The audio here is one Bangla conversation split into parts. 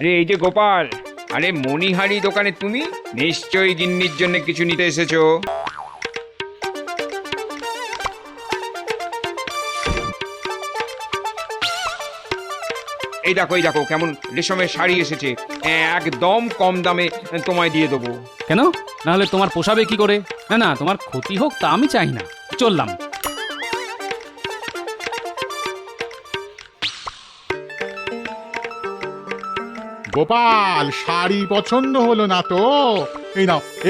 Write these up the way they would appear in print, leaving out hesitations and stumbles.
আরে এই যে গোপাল, আরে মণিহারি দোকানে তুমি নিশ্চয়ই গিন্নির জন্য কিছু নিতে এসেছো। এই দেখো কেমন রেশমের শাড়ি এসেছে, একদম কম দামে তোমায় দিয়ে দেবো। কেন? নাহলে তোমার পোষাবে কি করে? না না, তোমার ক্ষতি হোক তা আমি চাই না। চললাম। গোপাল, শাড়ি পছন্দ হলো না তো?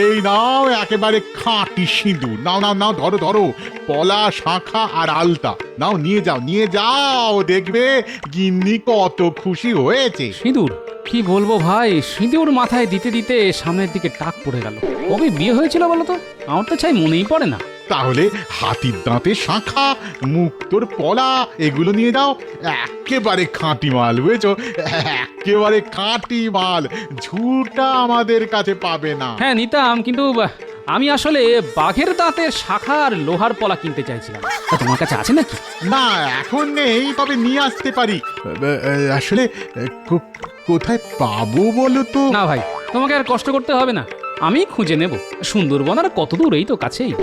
এই নাও একেবারে খাঁটি সিঁদুর। নাও নাও নাও, ধরো ধরো, পলা, শাঁখা আর আলতা নাও, নিয়ে যাও, দেখবে গিন্নি কত খুশি হয়েছে। সিঁদুর? কি বলবো ভাই, সিঁদুর মাথায় দিতে দিতে সামনের দিকে টাক পড়ে গেল। কবে বিয়ে হয়েছিল বলো তো? আমার তো চাই মনেই পড়ে না। তাহলে হাতির দাঁতে শাঁখা, মুক্তোর পলা এগুলো নিয়ে যাও। একেবারে খাঁটি মাল, বুঝেছো? একেবারে খাঁটি মাল, ঝুটা আমাদের কাছে পাবে না। হ্যাঁ নিতাম, কিন্তু আমি আসলে বাঘের দাঁতের শাখা আর লোহার পলা কিনতে চাইছিলাম। তা তোমার কাছে আছে নাকি? না, এখন নেই, তবে নিয়ে আসতে পারি। আসলে কোথায় পাবো বলো তো? না ভাই, তোমাকে আর কষ্ট করতে হবে না, আমি খুঁজে নেব। সুন্দরবন আর কত দূর, এই তো কাছেই।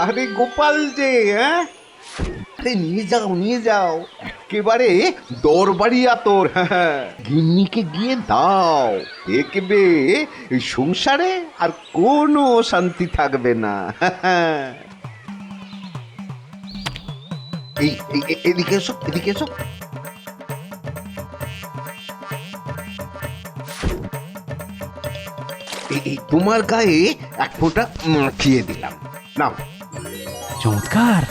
আরে গোপাল যে, হ্যাঁ, আরে নিয়ে যাও একেবারে দরবারি আতর। হ্যাঁ, গিন্নিকে গিয়ে দাও, দেখবে এই সংসারে আর কোনো শান্তি থাকবে না। এদিকে এসো, এদিকে এসো। এই তোমার গায়ে এক ফোঁটা মাখিয়ে দিলাম, নাও। চমৎকার,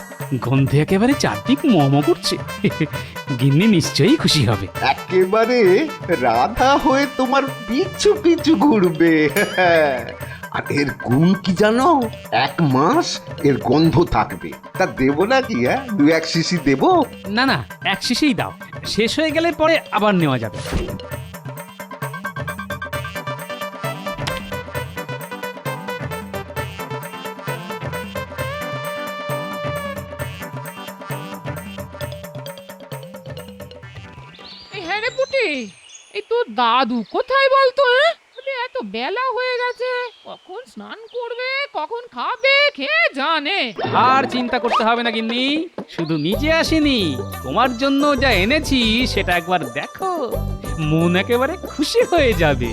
গন্ধে একেবারে চারদিক মম করছে। গিন্নি নিশ্চয়ই খুশি হবে। একেবারে রাধা হয়ে তোমার পিছু পিছু ঘুরবে। আর এর গুণ কি জানো? 1 মাস এর গন্ধ থাকবে। তা দেবো নাকি? হ্যাঁ, 2-1 শিশি দেবো। না না, এক শিশেই দাও, শেষ হয়ে গেলে পরে আবার নেওয়া যাবে। হ্যাঁ রে পুটি, এই তোর দাদু কোথায় বলতো? এত বেলা হয়ে গেছে, কখন স্নান করবে, কখন খাবে, খেয়ে জানে। আর চিন্তা করতে হবে না গিন্নি, শুধু নিজে আসিনি, তোমার জন্য যা এনেছি সেটা একবার দেখো, মন একেবারে খুশি হয়ে যাবে।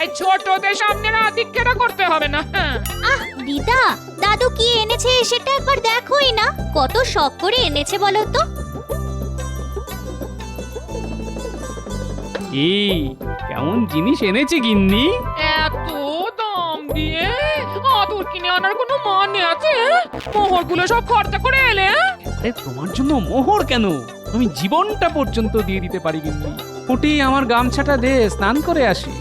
এই ছোটদের সামনে না দিক্ষেরা করতে হবে না। হ্যাঁ, আহ দিদা, দাদু কি এনেছে সেটা একবার দেখোই না, কত শখ করে এনেছে বলো তো। এই কেমন জিনিস এনেছি গিন্নি? এত দাম দিয়ে আদর কিনে আনার কোনো মানে আছে? মোহরগুলো সব খরচা করে এলে। আরে তোমার জন্য মোহর কেন, আমি জীবনটা পর্যন্ত দিয়ে দিতে পারি গিন্নি। ওটি আমার গামছাটা দে, স্নান করে আসি।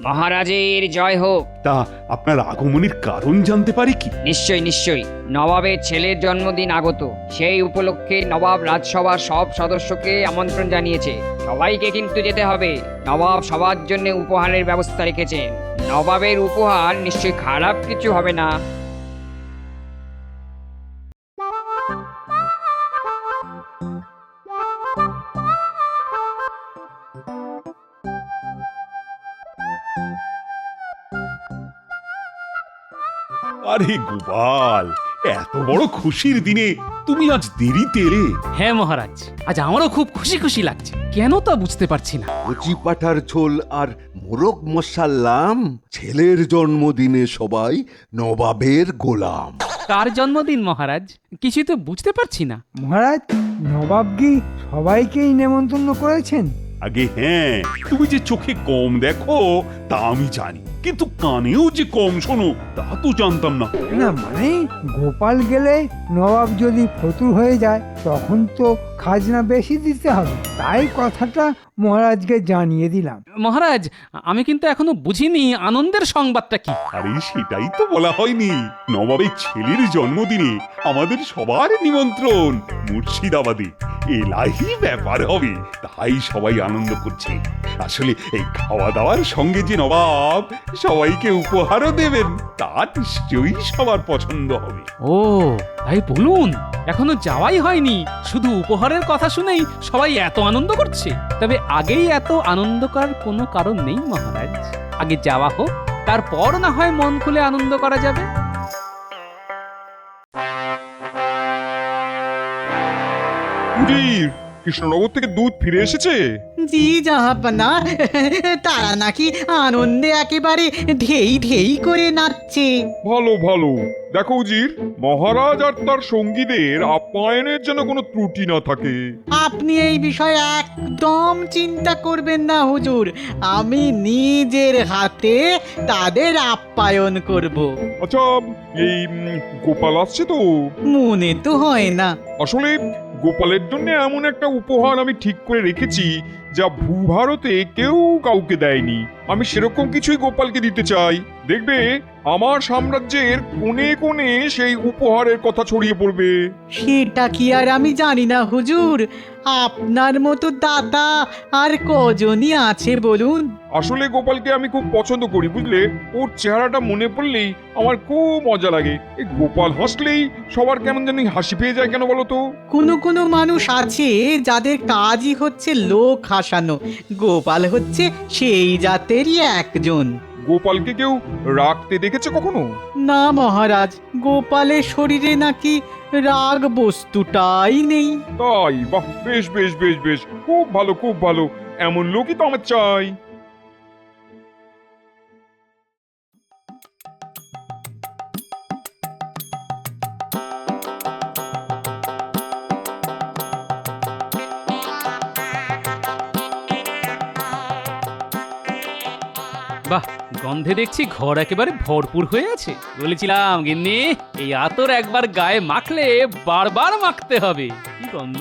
মহারাজের জয় হোক। তা আপনার আগমনের কারণ জানতে পারি কি? নিশ্চয়ই নবাবের ছেলের জন্মদিন আগত, সেই উপলক্ষে নবাব রাজসভার সব সদস্যকে আমন্ত্রণ জানিয়েছে। সবাইকে কিন্তু যেতে হবে। নবাব সবার জন্য উপহারের ব্যবস্থা রেখেছেন। নবাবের উপহার নিশ্চয়ই খারাপ কিছু হবে না। আরে গোপাল, এত বড় খুশির দিনে তুমি আজ দেরিতে এলে। হ্যাঁ মহারাজ, আজ আমারও খুব খুশি খুশি লাগছে, কেন তা বুঝতে পারছি না। কচি পাঠার ঝোল আর মোরগ মশাল্লাম, ছেলের জন্মদিনে সবাই নবাবের গোলাম। কার জন্মদিন মহারাজ? কিছুই তো বুঝতে পারছি না। মহারাজ, নবাব কি সবাইকেই নেমন্তন্ন করেছেন? আগে হ্যাঁ, তুমি যে চোখে কম দেখো তা আমি জানি। কিন্তু কানেও যে কম শোনো তা তো জানতাম না। না মানে গোপাল গেলে নবাব যদি ফতুর হয়ে যায় তখন তো খাজনা বেশি দিতে হবে, তাই কথাটা মহারাজকে জানিয়ে দিলাম। মহারাজ, আমি কিন্তু এখনো বুঝিনি আনন্দের সংবাদটা কি। আরে সেটাই তো বলা হয়নি, নবাবের ছেলের জন্মদিনে আমাদের সবার নিমন্ত্রণ মুর্শিদাবাদে। এলাহি ব্যাপার হবে, তাই সবাই আনন্দ করছে। আসলে এই খাওয়া দাওয়ার সঙ্গে যে নবাব সবাইকে উপহারও দেবেন তা নিশ্চয়ই সবার পছন্দ হবে। ও তাই বলুন, এখনো যাওয়াই হয়নি, শুধু উপহারের কথা শুনেই সবাই এত আনন্দ করছে। তবে আগেই এত আনন্দ করার কোনো কারণ নেই মহারাজ, আগে যাওয়া হোক, তারপর না হয় মন খুলে আনন্দ করা যাবে। কৃষ্ণনগর থেকে দুধ ফিরে এসেছে? জি জাহাপনা, তারা নাকি আনন্দে একেবারে ঢেই ঢেই করে নাচছে। ভালো ভালো। দেখো উজির, মহারাজ আর তার সঙ্গীদের আপ্যায়নের যেন কোনো ত্রুটি না থাকে। আপনি এই বিষয়ে একদম চিন্তা করবেন না হুজুর, আমি নিজের হাতে তাদের আপ্যায়ন করব। আচ্ছা, এই গোপাল আসছে তো? মনে তো হয় না। আসলে গোপালের জন্য এমন একটা উপহার আমি ঠিক করে রেখেছি যা ভূভারতে কেউ কাউকে দেয়নি। আমি সেরকম কিছুই গোপালকে দিতে চাই। দেখবে আমার সাম্রাজ্যের কোণে কোণে সেই উপহারের কথা ছড়িয়ে পড়বে। সেটা কি আর আমি জানি না হুজুর, আপনার মতো দাতা আর কজনই আছে বলুন। আসলে গোপালকে আমি খুব পছন্দ করি, বুঝলে? ওর চেহারাটা মনে পড়লেই আমার খুব মজা লাগে। এই গোপাল হাসলেই সবার কেমন জানি হাসি পেয়ে যায়, কেন বলো তো? কোনো কোনো মানুষ আছে যাদের কাজই হচ্ছে লোক হাসানো, গোপাল হচ্ছে সেই জাতেরই একজন। গোপালকে কেউ রাগতে দেখেছে কখনো? না মহারাজ, গোপালের শরীরে নাকি রাগ বস্তুটাই নেই। তাই? বাহ, বেশ বেশ বেশ বেশ, খুব ভালো খুব ভালো। এমন লোকই তো আমার চাই। বাহ, গন্ধে দেখছি ঘর একেবারে ভরপুর হয়ে আছে। বলেছিলাম গিন্নি, এই আতর একবার গায়ে মাখলে বারবার মাখতে হবে। কি গন্ধ!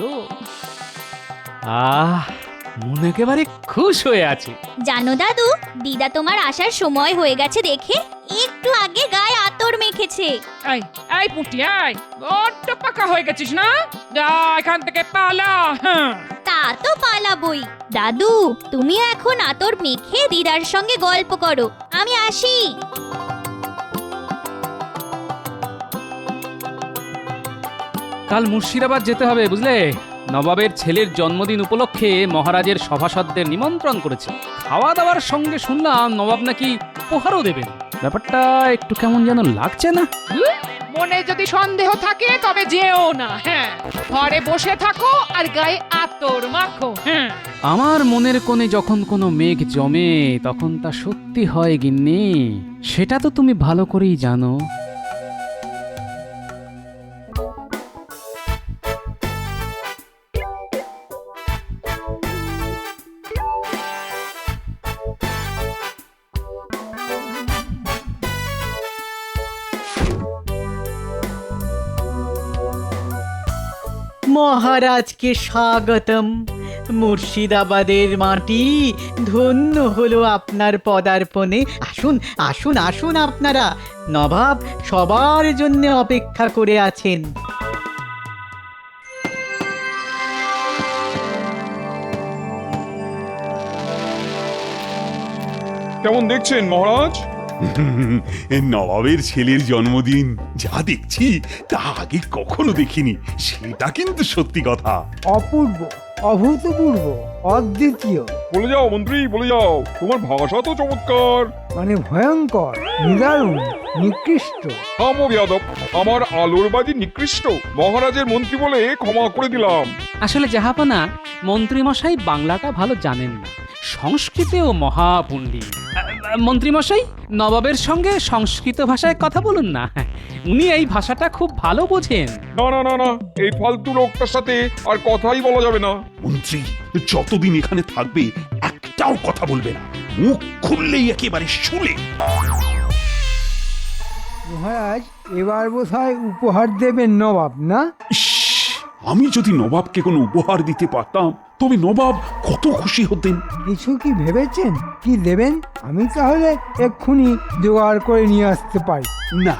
মন একেবারে খুশ হয়ে আছে। জানো দাদু, দিদা তোমার আসার সময় হয়ে গেছে দেখে একটু আগে গায়ে আতর মেখেছে। এই এই পুটি, এই বড্ড পাকা হয়ে গেছিস না? যা এখান থেকে পালা। হ্যাঁ, তা তো পালাবই। দাদু, তুমি এখন আতর মেখে দিদার সঙ্গে গল্প করো, আমি আসি। কাল মুর্শিদাবাদ যেতে হবে বুঝলে, নবাবের ছেলের জন্মদিন উপলক্ষে মহারাজের সভাসদদের নিমন্ত্রণ করেছে। খাওয়া দাওয়ার সঙ্গে শুনলাম নবাব নাকি উপহারও দেবেন। ব্যাপারটা একটু কেমন যেন লাগছে না? মনে যদি সন্দেহ থাকে তবে যেও না। হ্যাঁ, ঘরে বসে থাকো আর গায়ে আতর মাখো। হ্যাঁ, আমার মনের কোণে যখন কোনো মেঘ জমে তখন তা সত্যি হয় গিন্নি, সেটা তো তুমি ভালো করেই জানো। মহারাজকে স্বাগতম। মুর্শিদাবাদের মাটি ধন্য হলো আপনার পদার্পণে। আসুন আসুন আসুন আপনারা, নবাব সবার জন্য অপেক্ষা করে আছেন। কেমন দেখছেন মহারাজ? নবাবের ছেলের জন্মদিন যা দেখছি তা আগে কখনো দেখিনি, সেটা কিন্তু সত্যি কথা। অপূর্ব, অভূতপূর্ব, অদ্বিতীয়, বলে যাও মন্ত্রী, বলে যাও। তোমার ভাষা তো চমৎকার। মানে ভয়ঙ্কর, নিদারুণ, নিকৃষ্ট। থামো বেয়াদব, আমার আলোর বাজি নিকৃষ্ট। মহারাজের মন্ত্রী বলে ক্ষমা করে দিলাম। আসলে জাহাপনা, মন্ত্রীমশাই বাংলাটা ভালো জানেন না, সংস্কৃতেও মহাপণ্ডিত। মন্ত্রীমশাই, নবাবের সঙ্গে সংস্কৃত ভাষায় কথা বলুন না, উনি এই ভাষাটা খুব ভালো বোঝেন। না না না না, এই ফালতু লোকটার সাথে আর কথাই বলা যাবে না। মন্ত্রী যতদিন এখানে থাকবে একটাও কথা বলবে না, মুখ খুললেই একেবারে শুলে। মহারাজ এবার বোধহয় উপহার দেবেন নবাব, না? ইস, আমি যদি নবাবকে কোনো উপহার দিতে পারতাম তবে নবাব কত খুশি হতেন। কিছু কি ভেবেছেন কি দেবেন? আমি তাহলে এক্ষুনি জোগাড় করে নিয়ে আসতে পারি। না,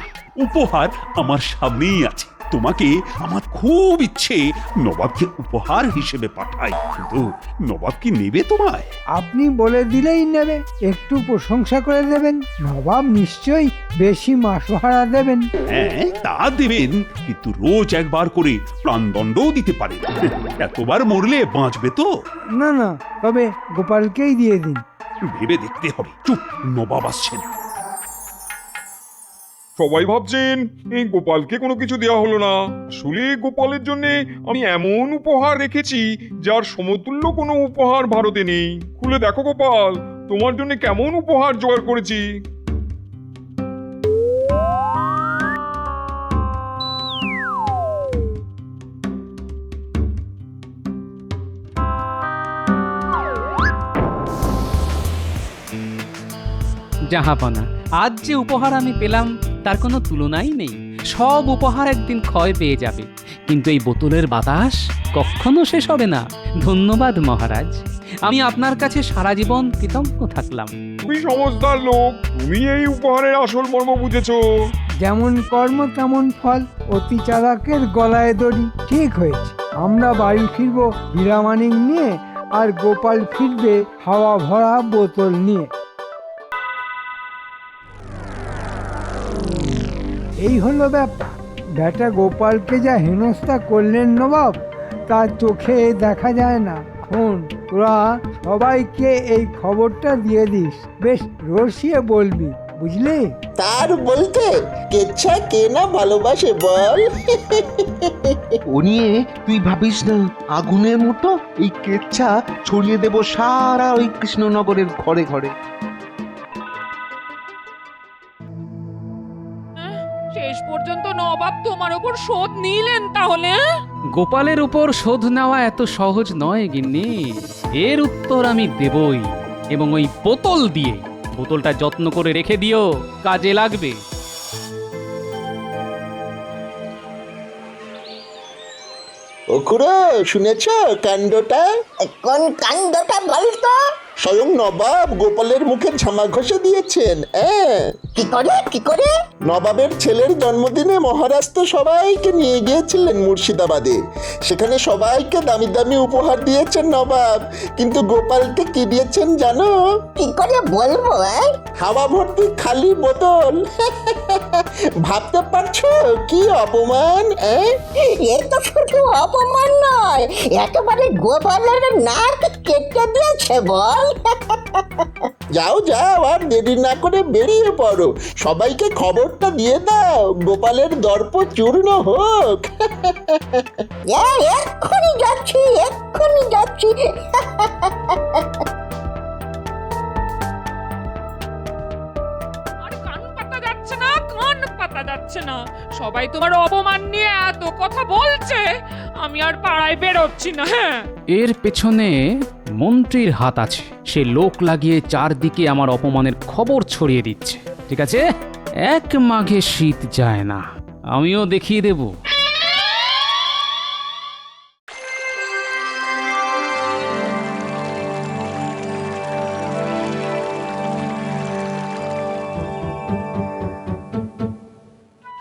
উপহার আমার সামনেই আছে। তোমাকে আমার খুব ইচ্ছে নবাবকে উপহার হিসেবে পাঠাই, কিন্তু নবাব কি নেবে তোমায়? আপনি বলে দিলেই নেবে, একটু প্রশংসা করে দেবেন, নবাব নিশ্চয়ই বেশি মাসোহারা দেবেন। হ্যাঁ, তা দেবেন, কিন্তু রোজ একবার করে প্রাণদণ্ডও দিতে পারেন। এতবার মরলে বাঁচবে তো? না না, তবে গোপালকেই দিয়ে দিন। ভেবে দেখতে হবে। চুপ, নবাব আসছেন। সবাই ভাবছেন এই গোপালকে কোনো কিছু দেওয়া হলো না। আসলে গোপালের জন্য আমি এমন উপহার রেখেছি যার সমতুল্য কোনো উপহার ভারতে নেই। খুলে দেখো গোপাল, তোমার জন্য কেমন উপহার জোগাড় করেছি। জাহাপনা, আজ যে উপহার আমি পেলাম তার কোনো তুলনাই নেই। সব উপহার একদিন ক্ষয় পেয়ে যাবে, কিন্তু এই বোতলের বাতাস কখনো শেষ হবে না। ধন্যবাদ মহারাজ, আমি আপনার কাছে সারা জীবন কৃতজ্ঞ থাকলাম। তুমি সমজদার লোক, তুমি এই উপহারের আসল মর্ম বুঝেছো। যেমন কর্ম তেমন ফল, অতি চালাকের গলায় দড়ি। ঠিক হয়েছে, আমরা বাড়ি ফিরবো হীরামানিক নিয়ে, আর গোপাল ফিরবে হাওয়া ভরা বোতল নিয়ে। এই হলো ব্যাপার। বেটা গোপালকে যা হেনস্থা করলেন নবাব, তার চোখে দেখা যায় না। শোন, তোরা সবাইকে এই খবরটা দিয়ে দিস, বেশ রসিয়ে বলবি, বুঝলি? তার বলতে কেচ্ছা কে না ভালোবাসে বল। ও নিয়ে তুই ভাবিস না, আগুনের মতো এই কেচ্ছা ছড়িয়ে দেব সারা ওই কৃষ্ণনগরের ঘরে ঘরে। শেষ পর্যন্ত নবাব তোমার ওপর শোধ নিলেন তাহলে? গোপালের উপর শোধ নেওয়া এত সহজ নয় গিন্নি। এর উত্তর আমি দেবই, এবং ওই বোতল দিয়ে। বোতলটা যত্ন করে রেখে দিও, কাজে লাগবে। ও খুড়ো, শুনেছ কাণ্ডটা? কোন কাণ্ডটা বলতো? স্বয়ং নবাব গোপালের মুখে ঝামা ঘষে দিয়েছেন। কি করে কি করে? নবাবের ছেলের জন্মদিনে মহারাজ তো সবাইকে নিয়ে গিয়েছিলেন মুর্শিদাবাদে। সেখানে সবাইকে দামি দামি উপহার দিয়েছেন নবাব, কিন্তু গোপালকে কি দিয়েছেন জানো? কি করে বলবো? হাওয়া ভর্তি খালি বোতল। ভাবতে পারছো কি অপমান? এ তো শুধু অপমান নয়, একেবারে গোপালের নাক কেটে দিয়েছে বল। যাও যাও, আর দেরি না করে বেরিয়ে পড়ো, সবাইকে খবরটা দিয়ে দাও, গোপালের দর্প চূর্ণ হোক। এক্ষুনি যাচ্ছি, এক্ষুনি যাচ্ছি। আর কান পাতা যাচ্ছে না, কান পাতা যাচ্ছে না। সবাই তোমার অপমান নিয়ে এত কথা বলছে, আমি আর পাড়ায় বেরোচ্ছি না। হ্যাঁ, এর পেছনে মন্ত্রীর হাত আছে। সে লোক লাগিয়ে চারদিকে আমার অপমানের খবর ছড়িয়ে দিচ্ছে। ঠিক আছে, এক মাঘে শীত যায় না, আমিও দেখিয়ে দেব।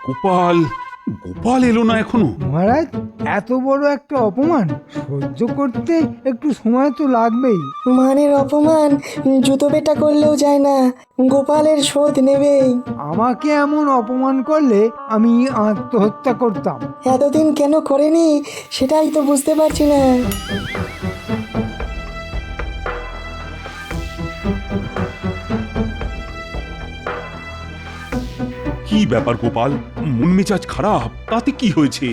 গোপাল, গোপাল এলো না এখনো? মহারাজ, এত বড় একটা অপমান সহ্য করতে একটু সময় তো লাগবেই। মানের অপমান জুতো পেটা করলেও যায় না, গোপালের শোধ নেবেই। আমাকে এমন অপমান করলে আমি আত্মহত্যা করতাম। এতদিন কেন করেনি সেটাই তো বুঝতে পারছি না। কি ব্যাপার গোপাল, মন মেজাজ খারাপ? তাতে কি হয়েছে?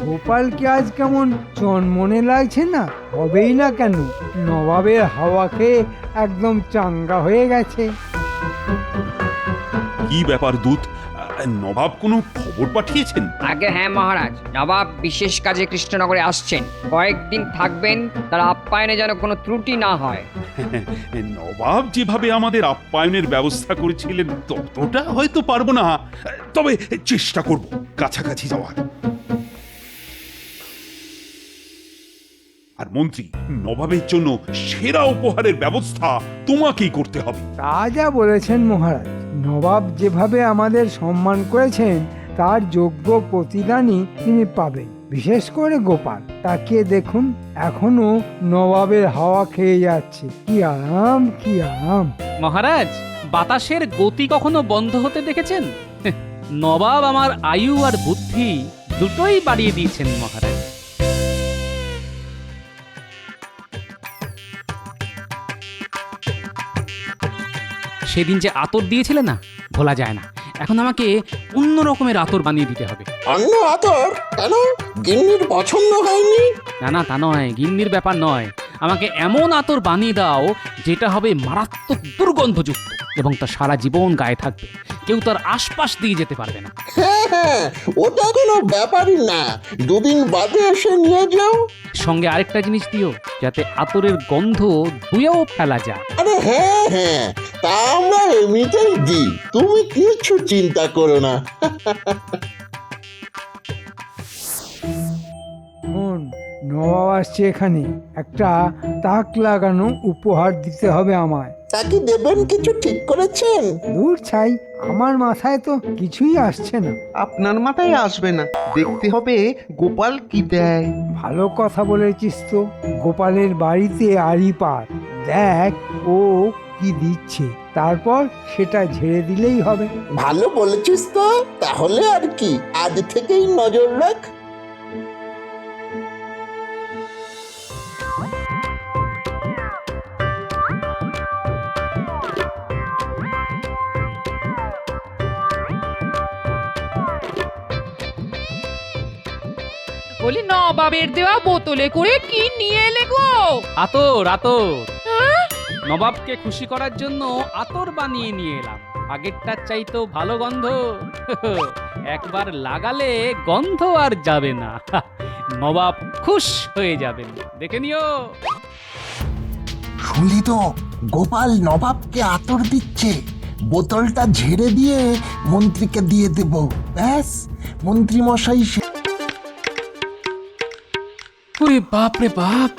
গোপালকে আজ কেমন চনমনে লাগছে না? হবেই না কেন, নবাবের হাওয়া খেয়ে একদম চাঙ্গা হয়ে গেছে। কি ব্যাপার দূত? নবাব কোনো খবর পাঠিয়েছেন? আগে হ্যাঁ মহারাজ, নবাব বিশেষ কাজে কৃষ্ণনগরে আসছেন, কয়েকদিন থাকবেন, তার আপ্যায়নে যেন কোনো ত্রুটি না হয়। নবাব যেভাবে আমাদের আপ্যায়নের ব্যবস্থা করেছিলেন ততটা হয়তো পারবো না, তবে চেষ্টা করব কাছাকাছি যাওয়ার। আর মন্ত্রী, নবাবের জন্য সেরা উপহারের ব্যবস্থা তোমাকেই করতে হবে। তা যা বলেছেন মহারাজ, নবাব যেভাবে আমাদের সম্মান করেছেন তার যোগ্য প্রতিদানই তিনি পাবেন। বিশেষ করে গোপাল, তাকে দেখুন এখনো নবাবের হাওয়া খেয়ে যাচ্ছে। কি আরাম, কি আরাম। মহারাজ, বাতাসের গতি কখনো বন্ধ হতে দেখেছেন? নবাব আমার আয়ু আর বুদ্ধি দুটোই বাড়িয়ে দিয়েছেন মহারাজ। সেদিন যে আতর দিয়েছিলে না, ভোলা যায় না। এখন আমাকে অন্য রকমের আতর বানিয়ে দিতে হবে। অন্য আতর? কেন, গিন্নির পছন্দ হয়নি? না না, তা নয়, গিন্নির ব্যাপার নয়। আমাকে এমন আতর বানিয়ে দাও যেটা হবে মারাত্মক দুর্গন্ধযুক্ত এবং তা সারা জীবন গায়ে থাকবে, কেউ তার আশপাশ দিয়ে যেতে পারবে না। হ্যাঁ হ্যাঁ, ওটা কোনো ব্যাপারই না, দুদিন বাদে এসে নিয়ে যাও। সঙ্গে আরেকটা জিনিস দিও, যাতে আতরের গন্ধ ধুয়েও ফেলা যায়। আরে হ্যাঁ হ্যাঁ, তা আমরা এমনিতেই দিই, তুমি কিছু চিন্তা করো না। শোন, নবাব আসছে এখানে, একটা তাক লাগানো উপহার দিতে হবে আমায়। তাকে দেবেন কিছু ঠিক করেছেন? দূর ছাই, আমার মাথায় তো কিছুই আসছে না। আপনার মাথায় আসবে না, দেখতে হবে গোপাল কি দেয়। ভালো কথা বলেছিস তো। গোপালের বাড়িতে আড়ি পার, দেখ ও কি দিচ্ছে, তারপর সেটা ঝেড়ে দিলেই হবে। ভালো বলেছিস তো, তাহলে আর কি, আজ থেকেই নজর রাখ। বলি নবাবের দেওয়া বোতলে করে কি নিয়ে এলে গো? আতর, আতর। নবাবকে খুশি করার জন্য আতর বানিয়ে নিয়ে এলাম। আগেরটার চাইতেও ভালো গন্ধ। একবার লাগালে গন্ধ আর যাবে না। নবাব খুশ হয়ে যাবেন, দেখে নিও। শুনলি তো, গোপাল নবাবকে আতর দিচ্ছে। বোতলটা ঝেড়ে দিয়ে মন্ত্রীকে দিয়ে দেব, ব্যাস মন্ত্রী মশাই। ওরে বাপ রে বাপ,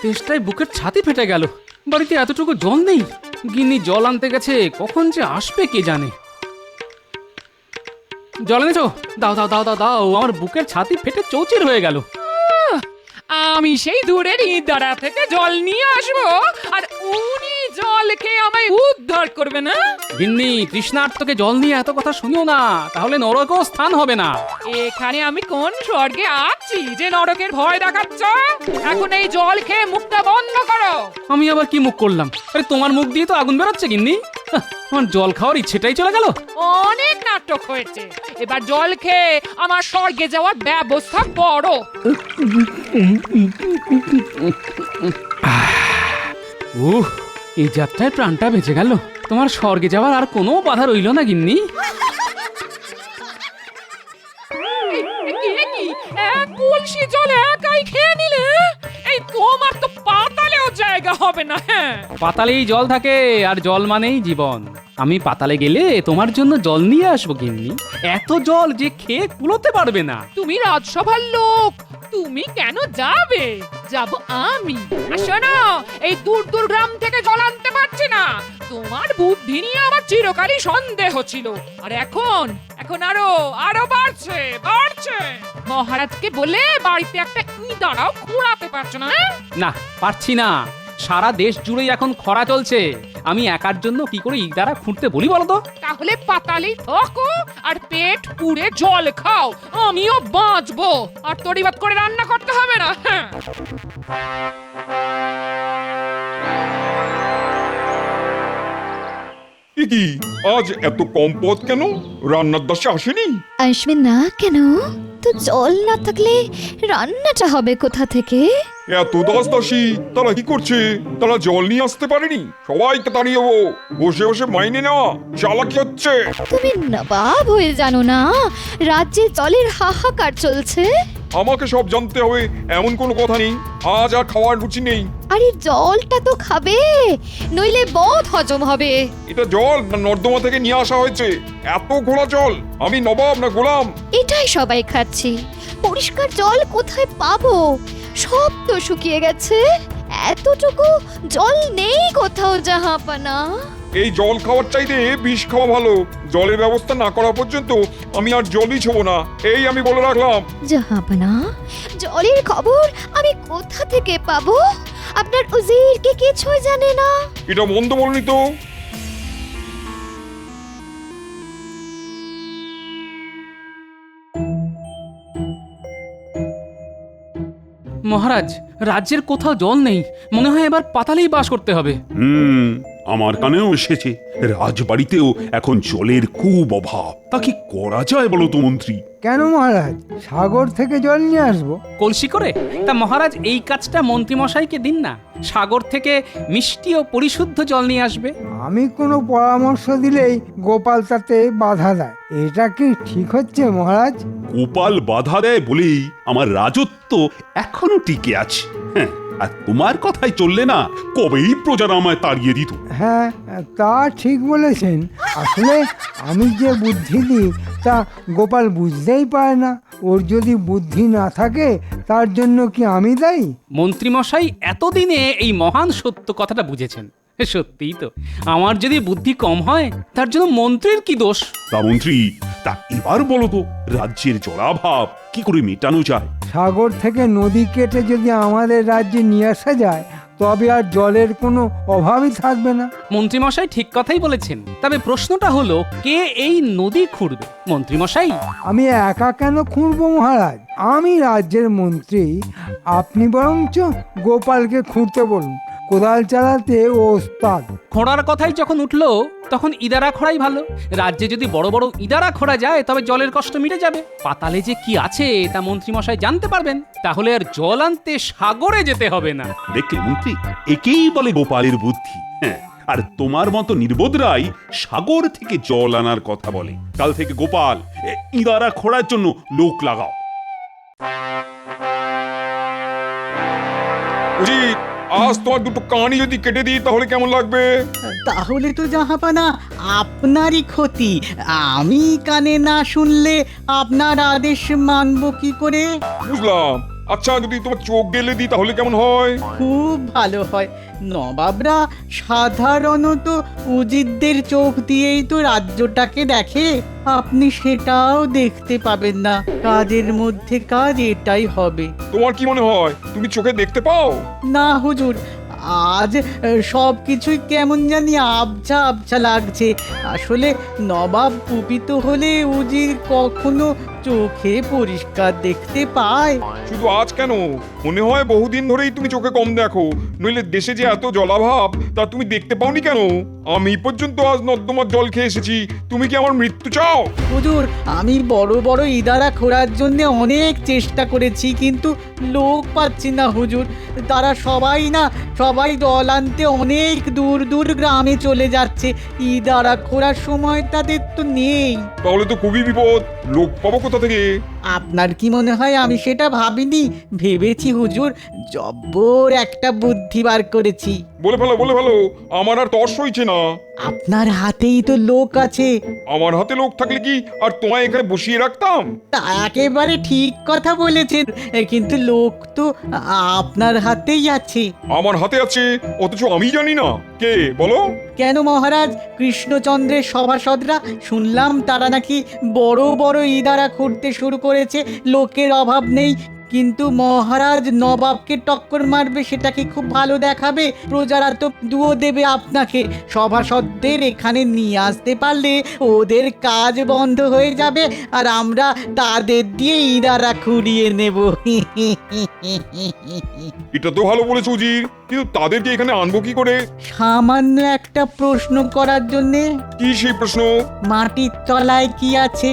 তেষ্টায় বুকের ছাতি ফেটে গেল। বাড়িতে এতটুকু জল নেই। গিন্নি জল আনতে গেছে, কখন যে আসবে কে জানে। জল এনেছো? দাও দাও দাও দাও দাও, আমার বুকের ছাতি ফেটে চৌচির হয়ে গেল। আমি সেই দূরের ইদারা থেকে জল নিয়ে আসবো আর উনি জল খেয়ে আমায় উদ্ধার করবে না? গিন্নি, তৃষ্ণার্তকে জল নিয়ে এত কথা শুনিও না, তাহলে নরকেও স্থান হবে না। এখানে আমি কোন স্বর্গে আছি যে নরকের ভয় দেখাচ্ছ? এখন এই জল খেয়ে মুখটা বন্ধ করো। আমি আবার কি মুখ করলাম? আরে তোমার মুখ দিয়ে তো আগুন বেরোচ্ছে গিন্নি। আমার জল খাওয়ার ইচ্ছেটাই চলে গেল। অনেক নাটক হয়েছে, এবার জল খেয়ে আমার স্বর্গে যাওয়ার ব্যবস্থা করো। এই যাত্রায় প্রাণটা বেঁচে গেল। তোমার স্বর্গে যাওয়ার আর কোনো বাধা রইল না গিন্নি। কলসি জল একাই খেয়ে নিলে? এই তোমার তো পাতালেও জায়গা হবে না। হ্যাঁ, পাতালেই জল থাকে, আর জল মানেই জীবন। আমি পাতালে গেলে তোমার জন্য জল নিয়ে আসবো গিন্নি। এত জল যে খেয়ে কুলোতে পারবে না। তুমি রাজসভার লোক, তুমি কেন যাবে? যাব আমি। আর শোনো, এই দূর দূর গ্রাম থেকে জল আনতে পারছি না। তোমার বুদ্ধি নিয়ে আমার চিরকালই সন্দেহ ছিল, আর এখন আরো আরো বাড়ছে বাড়ছে। মহারাজকে বলে বাড়িতে একটা ইঁদারাও খুঁড়াতে পারছো না? না, পারছি না। সারা দেশ জুড়েই এখন খরা চলছে। আমি একার জন্য কি করে ইদারা খুঁড়তে বলি বলতো? তাহলে পাতালেই থাকো আর পেট পুড়ে জল খাও, আমিও বাঁচবো। আর তড়িবাত করে রান্না করতে হবে না। হ্যাঁ, কি আজ এত কম পথ কেন? রান্নার দাসে আসেনি? আসবে না কেন? তো জল না থাকলে রান্নাটা হবে কোথা থেকে? এত দাস দাসী তারা কি করছে? তারা জল নিয়ে আসতে পারেনি? সবাইকে তাড়িয়ে দেবো। বসে বসে মাইনে নেওয়া চালাকি হচ্ছে। তুমি নবাব হয়ে জানো না রাজ্যে জলের হাহাকার চলছে? আমাকে সব জানতে হবে এমন কোনো কথা নেই। আজ আর খাওয়ার রুচি নেই। আরে জলটা তো খাবে, নইলে বদ হজম হবে। এটা জল না নর্দমা থেকে নিয়ে আসা হয়েছে? এত ঘোলা জল। আমি নবাব না গোলাম? এটাই সবাই খাচ্ছি। পরিষ্কার জল কোথায় পাবো? সব তো শুকিয়ে গেছে। এতটুকু জল নেই কোথাও জাহাপানা। এই জল খাওয়ার চাইতে বিষ খাওয়া ভালো। জলের ব্যবস্থা না করা পর্যন্ত আমি আর জলই ছোবো না, এই আমি বলে রাখলাম। জাহাপানা, জলের খবর আমি কোথা থেকে পাবো? আপনার উজির কি কিছুই জানে না? এটা মন্দ বলনি তো। মহারাজ, রাজ্যের কোথাও জল নেই। মনে হয় এবার পাতালেই বাস করতে হবে। আমার কানেও এসেছে, রাজবাড়িতেও এখন জলের খুব অভাব। তা কি করা যায় বলো তো মন্ত্রী? কেন মহারাজ, সাগর থেকে জল নিয়ে আসবো? কলসি করে? তা মহারাজ এই কাজটা মন্ত্রীমশাইকে দিন না, সাগর থেকে মিষ্টি ও পরিশুদ্ধ জল নিয়ে আসবে। আমি কোনো পরামর্শ দিলেই গোপাল তাতে বাধা দেয়। এটা কি ঠিক হচ্ছে মহারাজ? গোপাল বাধা দেয় বলেই আমার রাজত্ব এখনো টিকে আছে। হ্যাঁ, আর তোমার কথাই চললে না কবেই প্রজারা আমায় তাড়িয়ে দিত। হ্যাঁ, তা ঠিক বলেছেন। আসলে আমি যে বুদ্ধি দিই তা গোপাল বুঝতেই পারে না। ওর যদি বুদ্ধি না থাকে তার জন্য কি আমি দায়ী? মন্ত্রীমশাই এতদিনে এই মহান সত্য কথাটা বুঝেছেন। সত্যিই তো, আমার যদি বুদ্ধি কম হয় তার জন্য মন্ত্রীর কি দোষ? তা মন্ত্রী, তা এবার বলো তো রাজ্যের জলাভাব কি করে মেটানো যায়? সাগর থেকে নদী কেটে যদি আমাদের রাজ্যে নিয়ে আসা যায় তবে আর জলের কোনো অভাবই থাকবে না। মন্ত্রীমশাই ঠিক কথাই বলেছেন। তবে প্রশ্নটা হলো, কে এই নদী খুঁড়বে? মন্ত্রীমশাই? আমি একা কেন খুঁড়বো মহারাজ? আমি রাজ্যের মন্ত্রী। আপনি বরঞ্চ গোপালকে খুঁড়তে বলুন। কোদাল চালাতে ও ওস্তাদ। খোঁড়ার কথাই যখন উঠলো তখন ইদারা খোঁড়াই ভালো। রাজ্যে যদি বড় বড় ইদারা খোঁড়া যায় তবে জলের কষ্ট মিটে যাবে। পাতালে যে কি আছে তা মন্ত্রীমশাই জানতে পারবেন। তাহলে আর জল আনতে সাগরে যেতে হবে না। দেখলে মন্ত্রী, একেই বলে গোপালের বুদ্ধি। হ্যাঁ, আর তোমার মতো নির্বোধরাই সাগর থেকে জল আনার কথা বলে। কাল থেকে গোপাল ইদারা খোঁড়ার জন্য লোক লাগাও। উচিত, আজ তোমার দুটো কানই যদি কেটে দিই তাহলে কেমন লাগবে? তাহলে তো জাহাপানা আপনারই ক্ষতি। আমি কানে না শুনলে আপনার আদেশ মানব কি করে? বুঝলাম। আচ্ছা, যদি তোমার চোখ গেলে দিই তাহলে কেমন হয়? খুব ভালো হয়। নবাবরা সাধারণত উজিরদের চোখ দিয়েই তো রাজ্যটাকে দেখে। আপনি সেটাও দেখতে পাবেন না। কাজের মধ্যে কাজ এটাই হবে। তোমার কি মনে হয় তুমি চোখে দেখতে পাও? না হুজুর, আজ সব কিছুই কেমন জানি আবছা আবছা লাগছে। আসলে নবাব কুপিত হলে উজির কখনো চোখে পরিষ্কার দেখতে পায়। শুধু আজ কেন, মনে হয় বহুদিন ধরেই তুমি চোখে কম দেখো। নইলে দেশে যে এত জলাভাব তা তুমি দেখতে পাওনি কেন? আমি পর্যন্ত আজ নর্দমার জল খেয়ে এসেছি। তুমি কি আমার মৃত্যু চাও? হুজুর, আমি বড় বড় ইদারা খোঁড়ার জন্য অনেক চেষ্টা করেছি, কিন্তু লোক পাচ্ছি না হুজুর। তারা সবাই জল আনতে অনেক দূর দূর গ্রামে চলে যাচ্ছে। ইদারা খোঁড়ার সময় তাদের তো নেই। তাহলে তো খুবই বিপদ। লোক পাবো কোথা থেকে? আপনার কি মনে হয় আমি সেটা ভাবিনি? ভেবেছি হুজুর, জব্বর একটা বুদ্ধি বার করেছি। বলে ফেলো, আমার আর তর্স হইছে না। আপনার হাতেই তো লোক আছে। আমার হাতে লোক থাকলে কি আর তোমায় এখানে বসিয়ে রাখতাম? তা একেবারে ঠিক কথা বলেছেন, কিন্তু লোক তো আপনার হাতেই আছে। আমার হাতে আছে অথচ আমি জানি না। কে বলো? কেন মহারাজ, কৃষ্ণচন্দ্রের সভাসদরা শুনলাম তারা নাকি বড় বড় ইদারা খুঁড়তে শুরু করেছে। লোকের অভাব নেই, কিন্তু মহারাজ নবাবকে টক্কর মারবে সেটা কি খুব ভালো দেখাবে? প্রজারা তো দুয়ো দেবে আপনাকে। সভাসদদের এখানে নিয়ে আসতে পারলে ওদের কাজ বন্ধ হয়ে যাবে, আর আমরা তাদের দিয়ে ইদারা খুঁড়িয়ে নেব। এটা তো ভালো বলেছো উজির, কিন্তু তাদেরকে এখানে আনবো কি করে? সামান্য একটা প্রশ্ন করার জন্যে। কি সেই প্রশ্ন? মাটির তলায় কি আছে?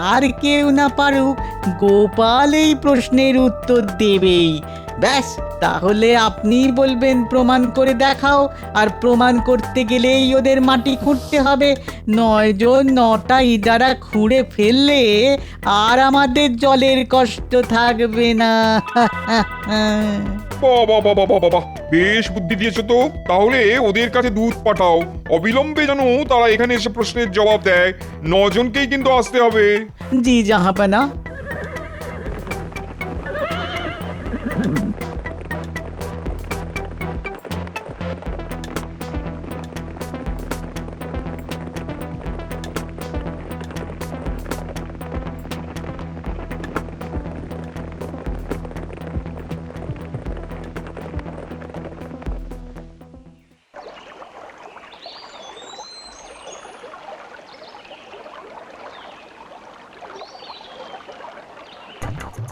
আর কেউ না পারুক, গোপাল এই প্রশ্নের উত্তর দেবেই। ব্যাস তাহলে আপনিই বলবেন প্রমাণ করে দেখাও, আর প্রমাণ করতে গেলেই ওদের মাটি খুঁড়তে হবে। 9 জন 9টা ইদারা খুঁড়ে ফেললে আর আমাদের জলের কষ্ট থাকবে না। বাবা বাবা বাবা বাবা, বেশ বুদ্ধি দিয়েছো তো। তাহলে ওদের কাছে দুধ পাঠাও, অবিলম্বে যেন তারা এখানে এসে প্রশ্নের জবাব দেয়। 9 জনকেই কিন্তু আসতে হবে। জি জাহাপানা।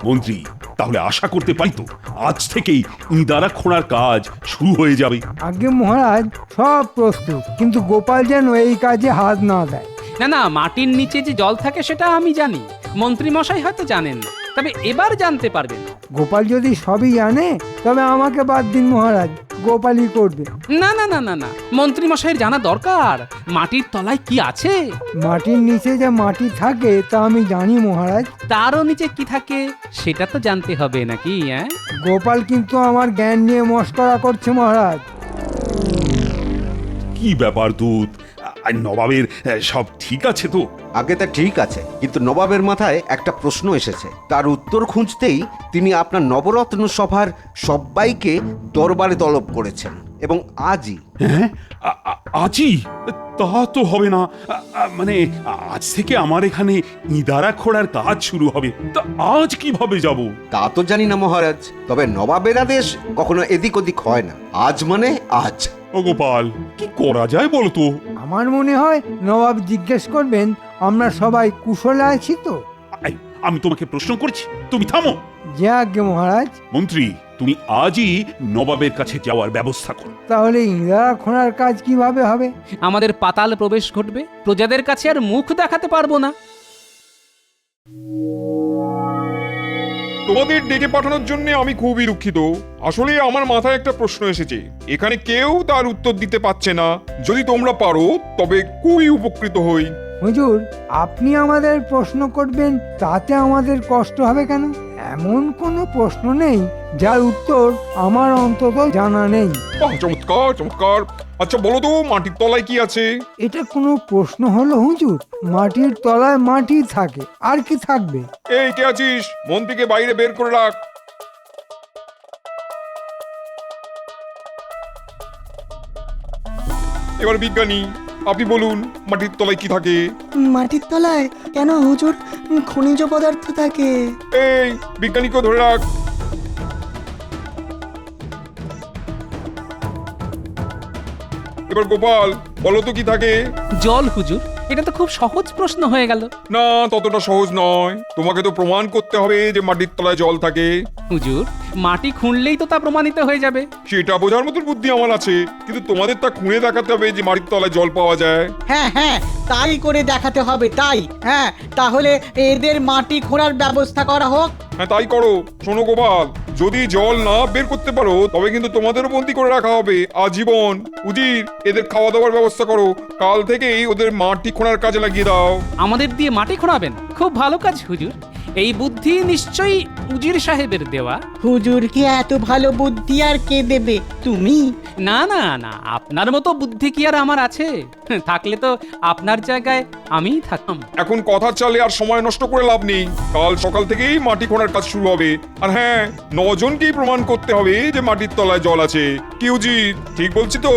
মন্ত্রী, তাহলে আশা করতে পারি তো আজ থেকেই ইঁদারা খোঁড়ার কাজ শুরু হয়ে যাবে? আগে মহারাজ সব প্রস্তুত, কিন্তু গোপাল যেন এই কাজে হাত না দেয়। না না, মাটির নিচে যে জল থাকে সেটা আমি জানি, মন্ত্রী মশাই হয়তো জানেন না, তবে এবার জানতে পারবেন। গোপাল যদি সবই জানে তবে আমাকে বাদ দিন মহারাজ, গোপালই করবে। না না না না না, মন্ত্রী মশাইয়ের জানা দরকার মাটির তলায় কি আছে। মাটির নিচে যে মাটি থাকে তা আমি জানি মহারাজ। তারও নিচে কি থাকে সেটা তো জানতে হবে নাকি? গোপাল কিন্তু আমার জ্ঞান নিয়ে মস্করা করছে মহারাজ। কি ব্যাপার দুধ, আর নবাবের সব ঠিক আছে তো? আগে তা ঠিক আছে, কিন্তু নবাবের মাথায় একটা প্রশ্ন এসেছে। তার উত্তর খুঁজতেই তিনি আপনার নবরত্ন সভার সবাইকে দরবারে তলব করেছেন, এবং আজই। হ্যাঁ, আজই? তা তো হবে না। মানে আজ থেকে আমার এখানে ইঁদারা খোঁড়ার কাজ শুরু হবে, তা আজ কিভাবে যাব? তা তো জানি না মহারাজ, তবে নবাবের আদেশ কখনো এদিক ওদিক হয় না। আজ মানে আজ। ও গোপাল, কি করা যায় বলো তো? আমার মনে হয় নবাব জিজ্ঞেস করবেন আমরা সবাই কুশলে আছি তো। আমি তোমাকে প্রশ্ন করছি, তুমি থামো। যে আজ্ঞে মহারাজ। মন্ত্রী, তুমি আজই নবাবের কাছে যাওয়ার ব্যবস্থা করো। তাহলে ইঁদারা খোঁড়ার কাজ কিভাবে হবে? আমাদের পাতাল প্রবেশ ঘটবে, প্রজাদের কাছে আর মুখ দেখাতে পারবো না। তোমাদের ডেকে পাঠানোর জন্য আমি খুবই দুঃখিত। আসলে আমার মাথায় একটা প্রশ্ন এসেছে, এখানে কেউ তার উত্তর দিতে পারছে না। যদি তোমরা পারো তবে খুবই উপকৃত হই। হুজুর, আপনি আমাদের প্রশ্ন করবেন তাতে আমাদের কষ্ট হবে কেন? এমন কোনো প্রশ্ন নেই যার উত্তর আমার অন্তত জানা নেই। চমৎকার চমৎকার। আচ্ছা বলো তো, মাটির তলায় কি আছে? এটা কোনো প্রশ্ন হলো হুজুর? মাটির তলায় মাটি থাকে, আর কি থাকবে? এই কে আছিস? মন্ত্রীকে বাইরে বের করে রাখ। এবার বিজ্ঞানী, আপনি বলুন মাটির তলায় কি থাকে? মাটির তলায় কেন হুজুর? খনিজ পদার্থ থাকে। এই বিজ্ঞানীকে ধরে রাখ। এবার গোপাল, বলো তো কি থাকে? জল হুজুর, এটা তো খুব সহজ প্রশ্ন হয়ে গেল। না, ততটা সহজ নয়। তোমাকে তো প্রমাণ করতে হবে যে মাটির তলায় জল থাকে। হুজুর, মাটি খুঁড়লেই তো তা প্রমাণিত হয়ে যাবে। সেটা বোঝার মতো বুদ্ধি আমার আছে, কিন্তু তোমাদের তা খুঁড়ে দেখাতে হবে যে মাটির তলায় জল পাওয়া যায়। হ্যাঁ হ্যাঁ, তাই করে দেখাতে হবে। তাই হ্যাঁ, তাহলে এদের মাটি খোঁড়ার ব্যবস্থা করা হোক। হ্যাঁ তাই করো। শোনো গোপাল, যদি জল না বের করতে পারো তবে কিন্তু তোমাদেরও বন্দি করে রাখা হবে আজীবন। উজির, এদের খাওয়া দাওয়ার ব্যবস্থা করো। কাল থেকেই ওদের মাটি খোঁড়ার কাজে লাগিয়ে দাও। আমাদের দিয়ে মাটি খোঁড়াবেন? খুব ভালো কাজ হুজুর, এই বুদ্ধি নিশ্চয়ই উজির সাহেবের দেওয়া। হুজুরকে এত ভালো বুদ্ধি আর কে দেবে? তুমি? না না না, আপনার মতো বুদ্ধি কি আর আমার আছে? থাকলে তো আপনার জায়গায় আমিই থাকতাম। এখন কথা চালে আর সময় নষ্ট করে লাভ নেই। কাল সকাল থেকেই মাটি খোঁড়ার কাজ শুরু হবে। আর হ্যাঁ, 9 জনকেই প্রমাণ করতে হবে যে মাটির তলায় জল আছে। কি উজির, ঠিক বলছি তো?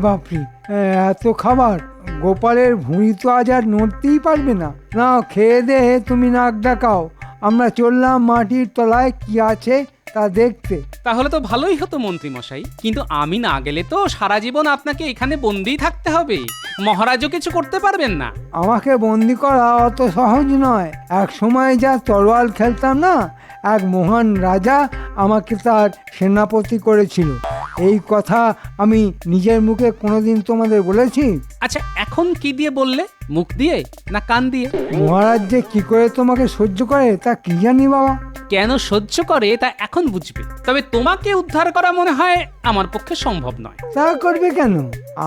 বাপরে, এত খাবার! গোপালের ভুঁড়ি তো আজ আর নড়তেই পারবে না। না, খেয়ে দেয়ে তুমি নাক ডাকাও, আমরা চললাম মাটির তলায় কি আছে তা দেখতে। তাহলে তো ভালোই হতো মন্ত্রী মশাই, কিন্তু আমি না গেলে তো সারা জীবন আপনাকে এখানে বন্দি থাকতে হবে। মহারাজও কিছু করতে পারবেন না। আমাকে বন্দি করা অত সহজ নয়। এক সময় যা তরোয়াল খেলতাম না, এক মহান রাজা আমাকে তার সেনাপতি করেছিল। এই কথা আমি নিজের মুখে কোনোদিন তোমাদের বলেছি? আচ্ছা এখন কি দিয়ে বললে, মুখ দিয়ে না কান দিয়ে? মহারাজ যে কি করে তোমাকে সহ্য করে তা কি জানি বাবা। কেন সহ্য করে তা এখন বুঝবে, তবে তোমাকে উদ্ধার করা মনে হয় আমার পক্ষে সম্ভব নয়। তা করবে কেন?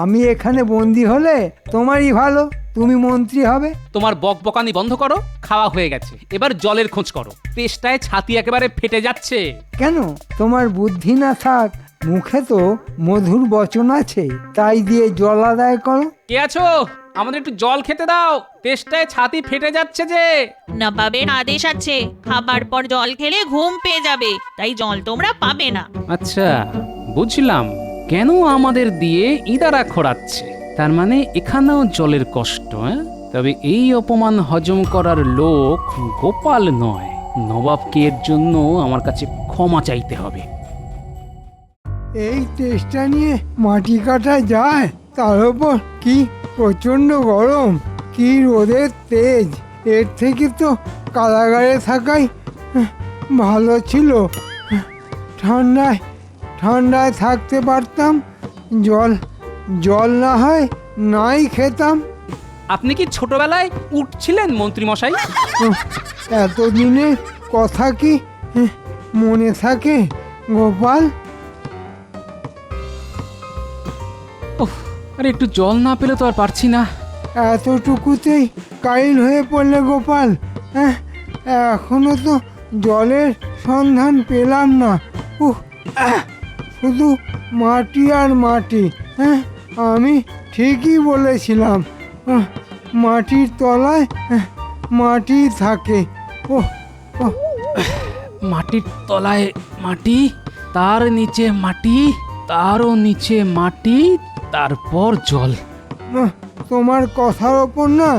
আমি এখানে বন্দি হলে তোমারই ভালো, তুমি মন্ত্রী হবে। তোমার বকবকানি বন্ধ করো, খাওয়া হয়ে গেছে, এবার জলের খোঁজ করো। তেষ্টায় ছাতি একেবারে ফেটে যাচ্ছে। কেন তোমার বুদ্ধি না থাক, মুখে তো মধুর বচন আছে, তাই দিয়ে জল আদায় করো। কে আছো? আমাদের একটু জল খেতে দাও, তেষ্টায় ছাতি ফেটে যাচ্ছে যে। নবাবের আদেশ আছে, খাবার পর জল খেলে ঘুম পেয়ে যাবে, তাই জল তোমরা পাবে না। আচ্ছা বুঝলাম কেন আমাদের দিয়ে ইদারা খোরাচ্ছে, তার মানে এখানেও জলের কষ্ট। তবে এই অপমান হজম করার লোক গোপাল নয়, নবাবকে এর জন্য আমার কাছে ক্ষমা চাইতে হবে। এই চেষ্টা নিয়ে মাটি কাটা যায়, তার উপর কি প্রচন্ড গরম, কি রোদের তেজ। এর থেকে তো কারাগারে থাকাই ভালো ছিল। ঠান্ডায় ঠান্ডায় থাকতে পারতাম, জল না হয় নাই খেতাম। আপনি কি ছোটবেলায় উঠছিলেন মন্ত্রী মশাই? এতদিনের কথা কি মনে থাকে গোপাল? আরে একটু জল না পেলে তো আর পারছি না। এতটুকুতেই কাইল হয়ে পড়লে গোপাল? এখনো তো জলের সন্ধান পেলাম না। শুধু মাটি আর মাটি। আমি ঠিকই বলেছিলাম, মাটির তলায় মাটি থাকে। মাটির তলায় মাটি, তার নিচে মাটি, তারও নিচে মাটি, তারপর জল। তোমার কথার ওপর না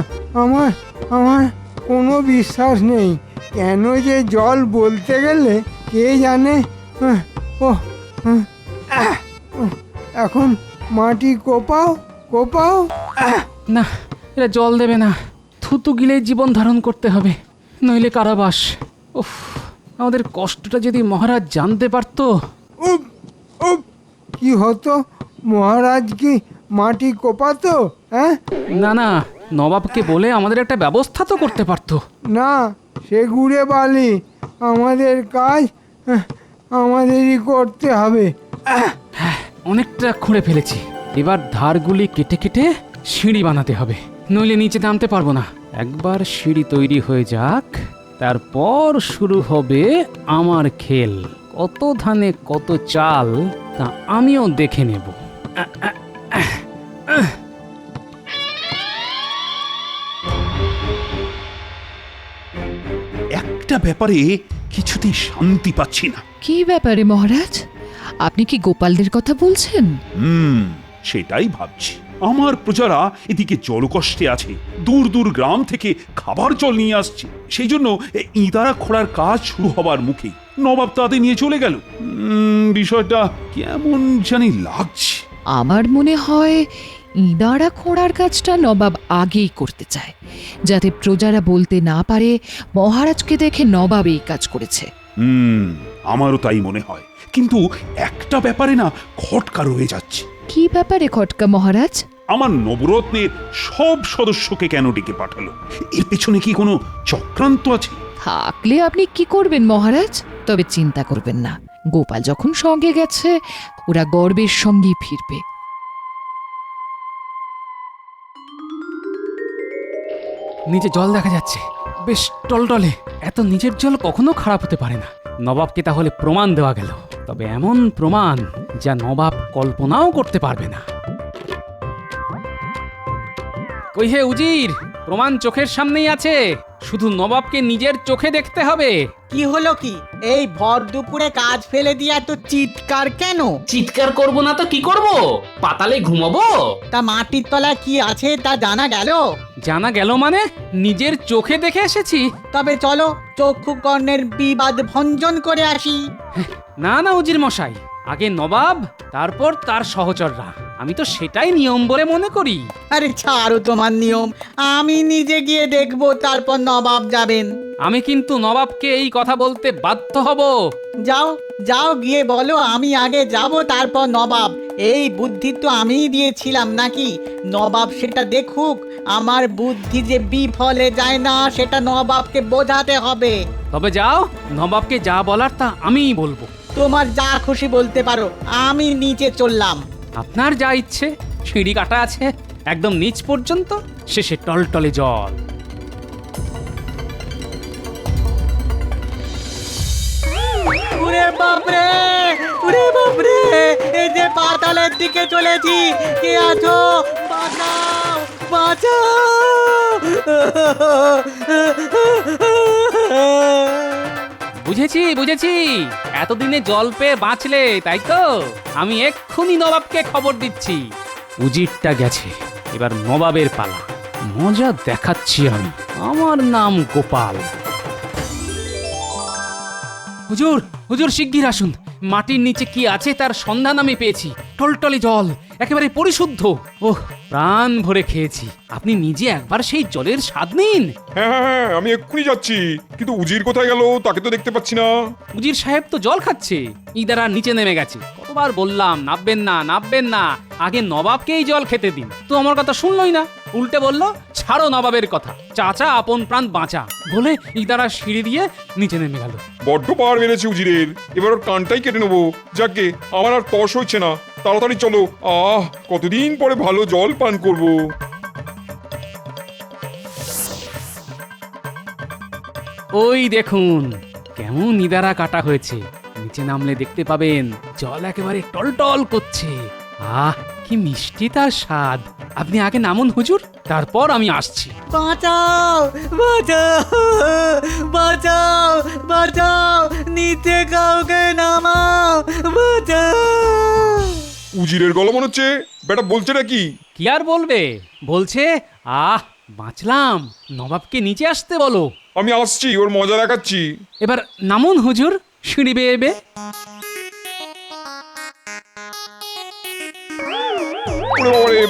আমার কোনো বিশ্বাস নেই। কেন যে জল বলতে গেলে কে জানে। এখন মাটি কোপাও কোপাও। না, এরা জল দেবে না, থুতু গিলে জীবন ধারণ করতে হবে, নইলে কারাবাস। উফ, আমাদের কষ্টটা যদি মহারাজ জানতে পারতো। কি হতো? মহারাজ কি মাটি কোপাতো? না না, নবাবকে বলে আমাদের একটা ব্যবস্থা তো করতে পারতো। না, সে গুড়ে বালি। আমাদের কাজ আমাদেরই করতে হবে। অনেকটা খুঁড়ে ফেলেছি, এবার ধারগুলি কেটে কেটে সিঁড়ি বানাতে হবে, নইলে নিচে নামতে পারবো না। একবার সিঁড়ি তৈরি হয়ে যাক, তারপর শুরু হবে আমার খেল। কত ধানে কত চাল তা আমিও দেখে নেব। একটা ব্যাপারে কিছুতেই শান্তি পাচ্ছি না। কি ব্যাপারে মহারাজ? আপনি কি গোপালদের কথা বলছেন? সেটাই ভাবছি। আমার প্রজারা এদিকে জলকষ্টে আছে, দূর দূর গ্রাম থেকে খাবার জল নিয়ে আসছে। সেই জন্য ইদারা খোঁড়ার কাজ শুরু হবার মুখে নবাব তাদের নিয়ে চলে গেল। বিষয়টা কেমন জানি লাগছে। আমার মনে হয় ইদারা খোঁড়ার কাজটা নবাব আগেই করতে চায়, যাতে প্রজারা বলতে না পারে মহারাজকে দেখে নবাব এই কাজ করেছে। আমারও তাই মনে হয়, কিন্তু একটা ব্যাপারে না খটকা রয়ে যাচ্ছে। কি ব্যাপারে খটকা মহারাজ? আমার নবরত্নের সব সদস্যকে কেন ডেকে পাঠালো? এর পেছনে কি কোনো চক্রান্ত আছে? থাকলে আপনি কি করবেন মহারাজ? তবে চিন্তা করবেন না, গোপাল যখন সঙ্গে গেছে ওরা গর্বের সঙ্গেই ফিরবে। নিচে জল দেখা যাচ্ছে, বেশ টলটলে। এত নিচের জল কখনো খারাপ হতে পারে না। নবাবকে তাহলে প্রমাণ দেওয়া গেল, তবে এমন প্রমাণ যা নবাব কল্পনাও করতে পারবে না। কই হে উজির, প্রমাণ চোখের সামনেই আছে, শুধু নবাবকে নিজের চোখে দেখতে হবে। কি হলো কি? এই ভর দুপুরে কাজ ফেলে দিয়ে এত চিৎকার কেন? চিৎকার করব না তো কি করব? পাতালে ঘুমাবো? তা মাটির তলায় কি আছে তা জানা গেল? জানা গেল মানে? নিজের চোখে দেখে এসেছি। তবে চলো চক্ষু কর্ণের বিবাদ ভঞ্জন করে আসি। না না উজির মশাই, আগে নবাব, তারপর তার সহচররা। আমি তো সেটাই নিয়ম বলে মনে করি। আরে ছাড়ো তোমার নিয়ম, আমি নিজে গিয়ে দেখবো, তারপর নবাব যাবেন। আমি কিন্তু নবাবকে এই কথা বলতে বাধ্য হব। যাও যাও, গিয়ে বলো আমি আগে যাব, তারপর নবাব। এই বুদ্ধি তো আমিই দিয়েছিলাম নাকি? নবাব সেটা দেখুক। আমার বুদ্ধি যে বিফলে যায় না, সেটা নবাবকে বোঝাতে হবে। তবে যাও, নবাবকে যা বলার তা আমিই বলবো। তোমার যা খুশি বলতে পারো, আমি নিচে চললাম। আপনার যা ইচ্ছে। সিঁড়ি কাটা আছে একদম নিচ পর্যন্ত, শেষে টলটলে জল। উরে বাপরে, উরে বাপরে, এই যে পাতালের দিকে চলেছি। কে আছো? বাঁচাও, বাঁচাও। বুঝেছি বুঝেছি, এতদিনে জল পেয়ে বাঁচলে তাই তো? আমি এক্ষুনি নবাবকে খবর দিচ্ছি। উজিরটা গেছে, এবার নবাবের পালা। মজা দেখাচ্ছি আমি। আমার নাম গোপাল। হুজুর, হুজুর শিগগির আসুন। মাটির নিচে কি আছে তার সন্ধান আমি পেয়েছি। টলটলে জল, একেবারে পরিশুদ্ধ। ওহ, প্রাণ ভরে খেয়েছি। আপনি নিজে একবার সেই জলের স্বাদ নিন। হ্যাঁ হ্যাঁ হ্যাঁ, আমি এক্ষুনি যাচ্ছি, কিন্তু উজির কোথায় গেল তাকে তো দেখতে পাচ্ছি না। উজির সাহেব তো জল খাচ্ছে, ইদারা নিচে নেমে গেছে। কতবার বললাম নাববেন না, নাববেন না, আগে নবাবকেই জল খেতে দিন। তো আমার কথা শুনলই না, উল্টে বললো ছাড়ো নবাবের কথা, চাচা আপন প্রাণ বাঁচা বলে ইদারা সিঁড়ি দিয়ে নিচে নেমে গেল। বড্ড পার বেড়েছে উজিরের, এবার ওর কানটাই কেটে নেবো। যাকে আমার আর তর্স হচ্ছে না, তাড়াতাড়ি চলো। কতদিন পরে ভালো জল পান করবো। ওই দেখুন কেমন ইদারা কাটা হয়েছে। নিচে নামলে দেখতে পাবেন জল একেবারে টলটল করছে। আহ, কি মিষ্টি তার স্বাদ। আপনি আগে নামুন হুজুর, তারপর আমি আসছি। বাঁচাও, বাঁচাও, বাঁচাও, বাঁচাও, নিচে কাউকে নামাও, বাঁচাও। উজিরের গলা মনে হচ্ছে বেটা বলছে নাকি? কি আর বলবে, বলছে বাঁচলাম, নবাবকে নিচে আসতে বলো। আমি আসছি, ওর মজা দেখাচ্ছি। এবার নামুন হুজুর, সিঁড়ি বেয়ে বেয়ে।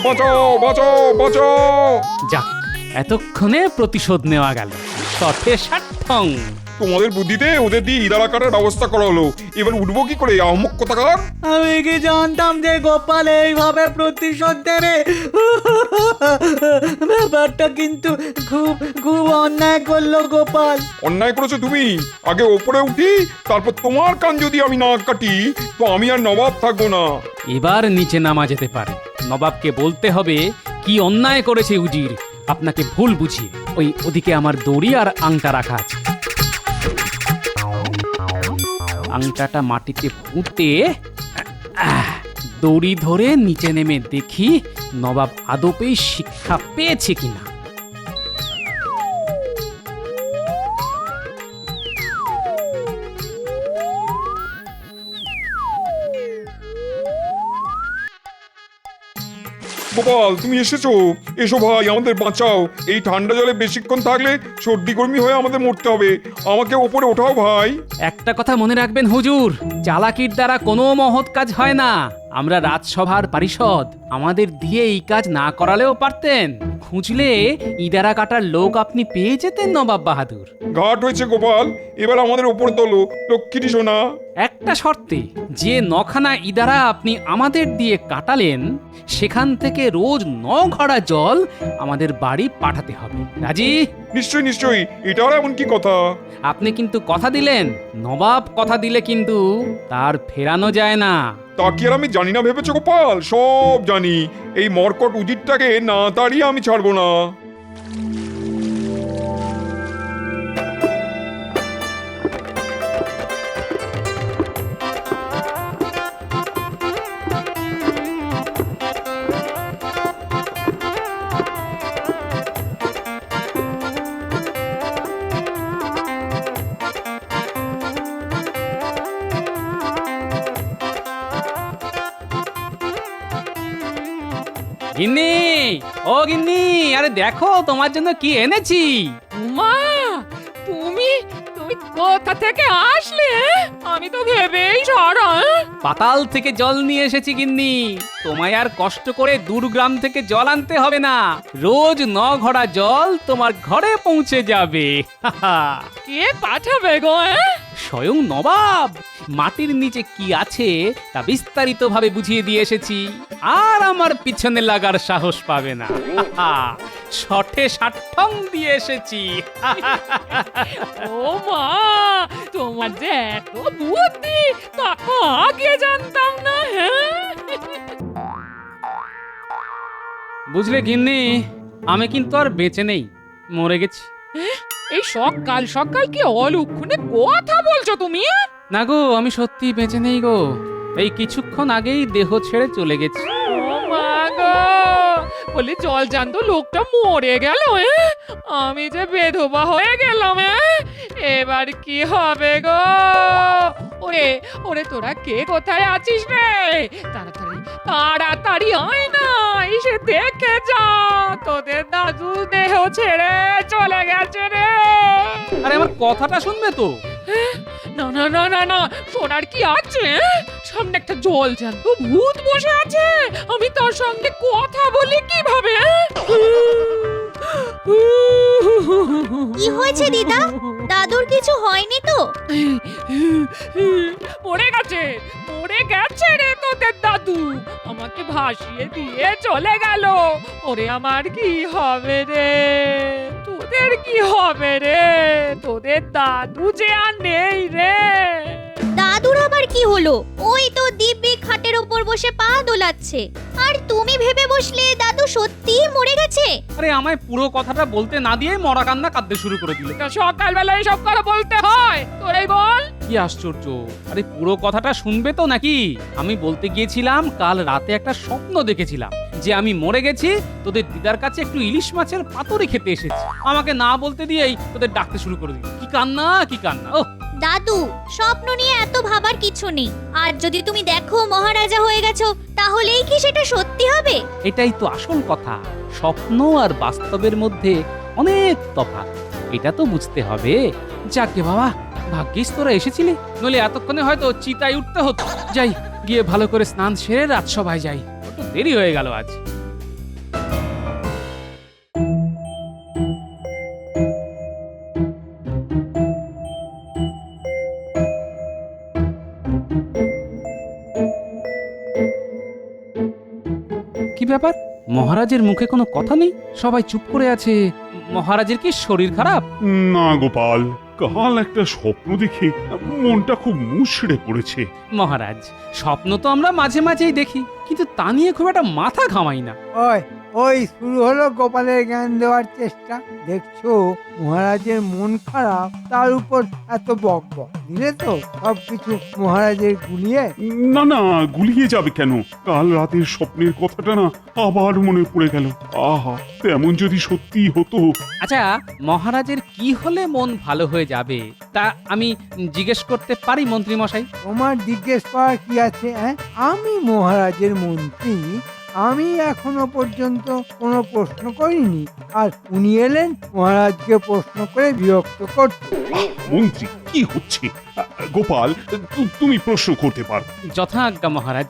বাঁচাও, বাঁচাও, বাঁচাও। যাক, এতক্ষণে প্রতিশোধ নেওয়া গেল। শঠে ষাট্ঠং। তোমাদের বুদ্ধিতে ওদের দিয়ে ইদারা কাটার ব্যবস্থা করা হলো। এবার উঠবো কি করে? আহমক কোথাকার। আমি কি জানতাম যে গোপাল এইভাবে প্রতিশোধ দেবে? ব্যাপারটা কিন্তু খুব খুব অন্যায় করলো গোপাল। অন্যায় করেছো তুমি। আগে ওপরে উঠি, তারপর তোমার কান যদি আমি না কাটি, তো আমি আর নবাব থাকবো না। এবার নিচে নামা যেতে পারে। নবাবকে বলতে হবে কি অন্যায় করেছে উজির, আপনাকে ভুল বুঝিয়ে। ওদিকে আমার দড়ি আর আংটা রাখা আছে। আংটাটা মাটিতে পুঁতে দড়ি ধরে নিচে নেমে দেখি নবাব আদপেই শিক্ষা পেয়েছে কিনা। গোপাল, তুমি এসেছো? এসো ভাই, আমাদের বাঁচাও। এই ঠান্ডা জলে বেশিক্ষণ থাকলে সর্দি গরমি হয়ে আমাদের মরতে হবে। আমাকে ওপরে ওঠাও ভাই। একটা কথা মনে রাখবেন হুজুর, চালাকির দ্বারা কোনো মহৎ কাজ হয় না। আমরা রাজসভার পারিষদ, আমাদের দিয়ে এই কাজ না করালেও পারতেন। খুঁজলে ইদারা কাটার লোক আপনি পেয়ে যেতেন নবাব বাহাদুর। ঘাট হয়েছে গোপাল, এবার আমাদের ওপর তোলো। লক্ষ্মীটি সোনা, একটা শর্তে, যে নখানা ইদারা আপনি আমাদের দিয়ে কাটালেন সেখান থেকে রোজ 9 ঘড়া জল আমাদের বাড়ি পাঠাতে হবে। রাজি? নিশ্চয়ই নিশ্চয়ই, এটাও এমন কি কথা? আপনি কিন্তু কথা দিলেন। নবাব কথা দিলে কিন্তু তার ফেরানো যায় না। তা কি আর আমি জানি না ভেবেছো গোপাল? সব জানি। এই মরকট উজিরটাকে না তাড়িয়ে আমি ছাড়বো না। গিন্নি, ও গিন্নি, আরে দেখো তোমার জন্য কি এনেছি। মা, তুমি তুমি তুমি কোথা থেকে আসলে? আমি তো ভেবেই সারা। পাতাল থেকে জল নিয়ে এসেছি গিন্নি। তোমায় আর কষ্ট করে দূর গ্রাম থেকে জল আনতে হবে না, রোজ 9 ঘড়া জল তোমার ঘরে পৌঁছে যাবে। কে পাঠাবে গো? স্বয়ং নবাব মাটির নিচে কি আছে তা বিস্তারিত ভাবে বুঝিয়ে দিয়ে এসেছি, আর আমার পিছনে লাগার সাহস পাবে না। শঠে ষাট্টং দিয়ে এসেছি। ও মা, তোমার যে এত বুদ্ধি তা তো আগে জানতাম না। বুঝলে গিন্নি, আমি কিন্তু আর বেঁচে নেই, মরে গেছি। এই সকাল সকাল কি অলক্ষণে কথা বলছো তুমি? না গো, আমি সত্যি বেঁচে নেই গো। এই কিছুক্ষণ আগেই দেহ ছেড়ে চলে গেছি। ও মা গো, বলি জল জানতো লোকটা মরে গেল। আমি যে বেধবা হয়ে গেলাম। এবার কি হবে গো? ওরে ওরে, তোরা কে কোথায় আছিস রে? তাড়াতাড়ি তাড়াতাড়ি আয় না, এসে দেখে যা, তোদের দাদু দেহ ছেড়ে চলে গেছে রে। আরে আমার কথাটা শুনবে তো? না না না না না, শোনার কি আছে? সামনে একটা জল জ্যান্ত ভূত বসে আছে, আমি তার সঙ্গে কথা বলি কিভাবে? কি হয়েছে দিদা? দাদুর কিছু হয়নি তো? মরে গেছে, মরে গেছে রে তোদের দাদু, আমাকে ভাসিয়ে দিয়ে চলে গেল। ওরে আমার কি হবে রে? তোদের কি হবে রে? তোদের দাদু যে আর নেই রে। দাদুর আবার কি হলো? ওই তো দিব্যি খাটের উপর বসে পা দোলাচ্ছে, আর তুমি ভেবে বসলে দাদু সত্যিই মরে গেছে। আরে আমায় পুরো কথাটা বলতে না দিয়ে মরা কান্না কাঁদতে শুরু করে দিলে। সকালবেলা এসব কথা বলতে হয়? তোরাই বল। কি আশ্চর্য! আরে পুরো কথাটা শুনবে তো নাকি? আমি বলতে গিয়েছিলাম, কাল রাতে একটা স্বপ্ন দেখেছিলাম যে আমি মরে গেছি, তোদের দিদার কাছে একটু ইলিশ মাছের পাতুরি খেতে এসেছি। আমাকে না বলতে দিয়েই তোদের ডাকতে শুরু করে দিল। কি কান্না, কি কান্না! ও দাদু, স্বপ্ন নিয়ে এত ভাবার কিছু নেই। আর যদি তুমি দেখো মহারাজা হয়ে গেছো, তাহলেই কি সেটা সত্যি হবে? এটাই তো আসল কথা। স্বপ্ন আর বাস্তবের মধ্যে অনেক তফাৎ, এটা তো বুঝতে হবে। যাকে বাবা, ভাগ্যিস তোরা এসেছিলি, নইলে এতক্ষণে হয়তো চিতায় উঠতে হতো। যাই, গিয়ে ভালো করে স্নান সেরে রাজসভায় যাই, একটু দেরি হয়ে গেল আজ। কি ব্যাপার? মহারাজের মুখে কোনো কথা নেই, সবাই চুপ করে আছে। মহারাজের কি শরীর খারাপ? না গোপাল, কাল একটা স্বপ্ন দেখে মনটা খুব মুষড়ে পড়েছে। মহারাজ, স্বপ্ন তো আমরা মাঝে মাঝেই দেখি, কিন্তু তা নিয়ে খুব একটা মাথা ঘামাই না। ওই ওই শুরু হলো গোপালের জ্ঞান দেওয়ার চেষ্টা। দেখছো মহারাজের মন খারাপ, তার উপর এত বক বক দিলে তো সবকিছু মহারাজের গুলিয়ে। না না, গুলিয়ে যাবে কেন? কাল রাতের স্বপ্নের কথাটা না আবার মনে পড়ে গেল। আহা, তেমন যদি সত্যি হতো। আচ্ছা, মহারাজের কি হলে মন ভালো হয়ে যাবে তা আমি জিজ্ঞেস করতে পারি মন্ত্রী মশাই? তোমার জিজ্ঞেস করার কি আছে? আমি মহারাজের মন্ত্রী, আমি এখনো পর্যন্ত কোনো প্রশ্ন করিনি, আর উনি এলেন মহারাজকে প্রশ্ন করে বিরক্ত করতে। মন্ত্রী, কি হচ্ছে? গোপাল, তুমি প্রশ্ন করতে পারো। যথাজ্ঞা মহারাজ।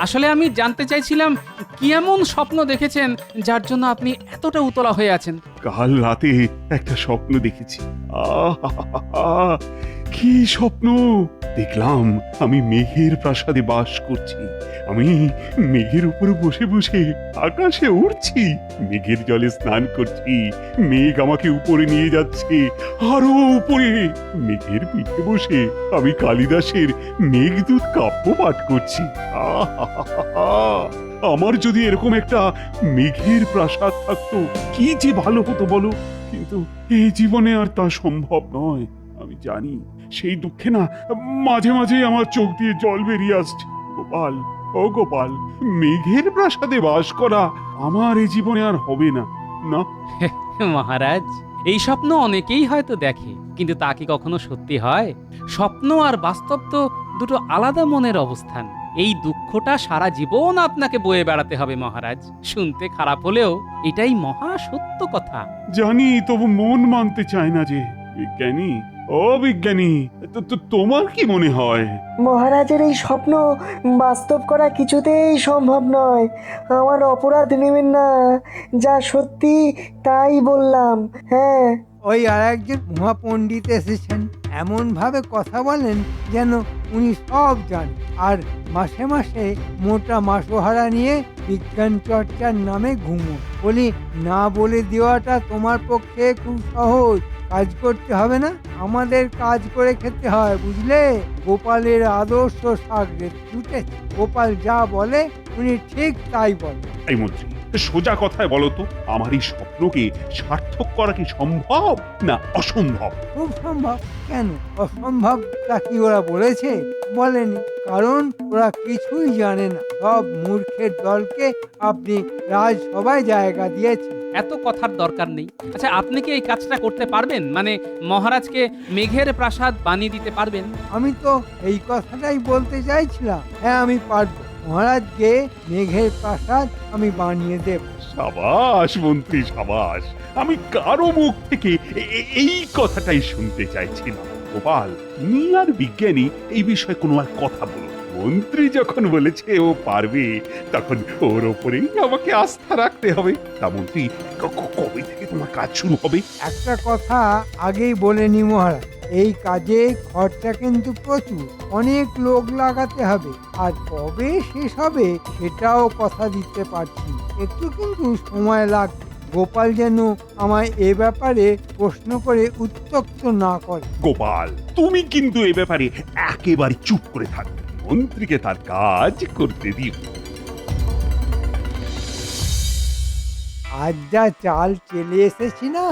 আসলে আমি জানতে চাইছিলাম, কি এমন স্বপ্ন দেখেছেন যার জন্য আপনি এতটা উতলা হয়ে আছেন? কাল রাতে একটা স্বপ্ন দেখেছি। আহা, কি স্বপ্ন দেখলাম! আমি মেঘের প্রাসাদে বাস করছি, আমি মেঘের উপর বসে বসে আকাশে উড়ছি, মেঘের জলে স্নান করছি, মেঘ আমাকে উপরে নিয়ে যাচ্ছে, আরো উপরে। মেঘের পিঠে বসে আমি কালিদাসের মেঘদূত কাব্য পাঠ করছি। আহা, আমার যদি এরকম একটা মেঘের প্রাসাদ থাকতো, কি যে ভালো হতো বলো। কিন্তু এই জীবনে আর তা সম্ভব নয়। আমি জানি, সেই দুঃখে না মাঝে মাঝে আমার চোখ দিয়ে জল বেরিয়ে আসছে। গোপাল, ও গোপাল, মেঘের প্রাসাদে বাস করা আমার এই জীবনে আর হবে না। না মহারাজ, এই স্বপ্ন অনেকেই হয়তো দেখে, কিন্তু তা কি কখনো সত্যি হয়? স্বপ্ন আর বাস্তব তো দুটো আলাদা মনের অবস্থান। এই দুঃখটা সারা জীবন আপনাকে বয়ে বেড়াতে হবে মহারাজ। শুনতে খারাপ হলেও এটাই মহা সত্য কথা। জানি, তবু মন মানতে চায় না যে। বিজ্ঞানী, ও বিজ্ঞানী, তোমার কি মনে হয়? মহারাজের এই স্বপ্ন বাস্তব করা কিছুতেই সম্ভব নয়। আমার অপরাধ নেবেন না, যা সত্যি তাই বললাম। হ্যাঁ, ওই আর একজন মহাপণ্ডিত এসেছেন, এমনভাবে কথা বলেন যেন উনি সব জানেন, আর মাসে মাসে মোটা মাসোহারা নিয়ে বিজ্ঞান চর্চার নামে ঘুমো। বলি না বলে দেওয়াটা তোমার পক্ষে খুব সহজ, কাজ করতে হবে না, আমাদের কাজ করে খেতে হয়, বুঝলে? গোপালের আদর্শ সাগরে জুটেছে, গোপাল যা বলে উনি ঠিক তাই বলে। এই মন্ত্রী, সোজা কথায় বলো তো, আমার এই স্বপ্নকে সার্থক করা কি সম্ভব না অসম্ভব? খুব সম্ভব। কেন অসম্ভব তা কি ওরা বলেছে? বলেনি, কারণ ওরা কিছুই জানে না। সব মূর্খের দলকে আপনি রাজসভায় জায়গা দিয়েছেন। এত কথার দরকার নেই। আচ্ছা, আপনি কি এই কাজটা করতে পারবেন? মানে মহারাজকে মেঘের প্রাসাদ বানিয়ে দিতে পারবেন? আমি তো এই কথাটাই বলতে চাইছিলাম। হ্যাঁ, আমি পারবো। মহারাজকে মেঘের প্রাসাদ আমি বানিয়ে দেব। সাবাস মন্ত্রী, সাবাস। আমি কারো মুখ থেকে এই কথাটাই শুনতে চাইছিলাম। গোপাল, তুমি আর বিজ্ঞানী এই বিষয়ে কোনো আর কথা বলো। মন্ত্রী যখন বলেছে ও পারবে, তখন ওর ওপরেই আমাকে আস্থা রাখতে হবে। তা মন্ত্রী, কবে থেকে তোমার কাজ শুরু হবে? একটা কথা আগেই বলে নি মহারাজ, এই কাজে খরচা কিন্তু প্রচুর, অনেক লোক লাগাতে হবে, আর কবে শেষ হবে সেটাও কথা দিতে পারছি। একটু কিন্তু সময় লাগবে। গোপাল যেন আমায় এ ব্যাপারে প্রশ্ন করে উত্ত্যক্ত না করে। গোপাল, তুমি কিন্তু এ ব্যাপারে একেবারে চুপ করে থাকবে। মন্ত্রীকে তার কাজ করতে দিও। আজ যা চাল চেলে এসেছি না,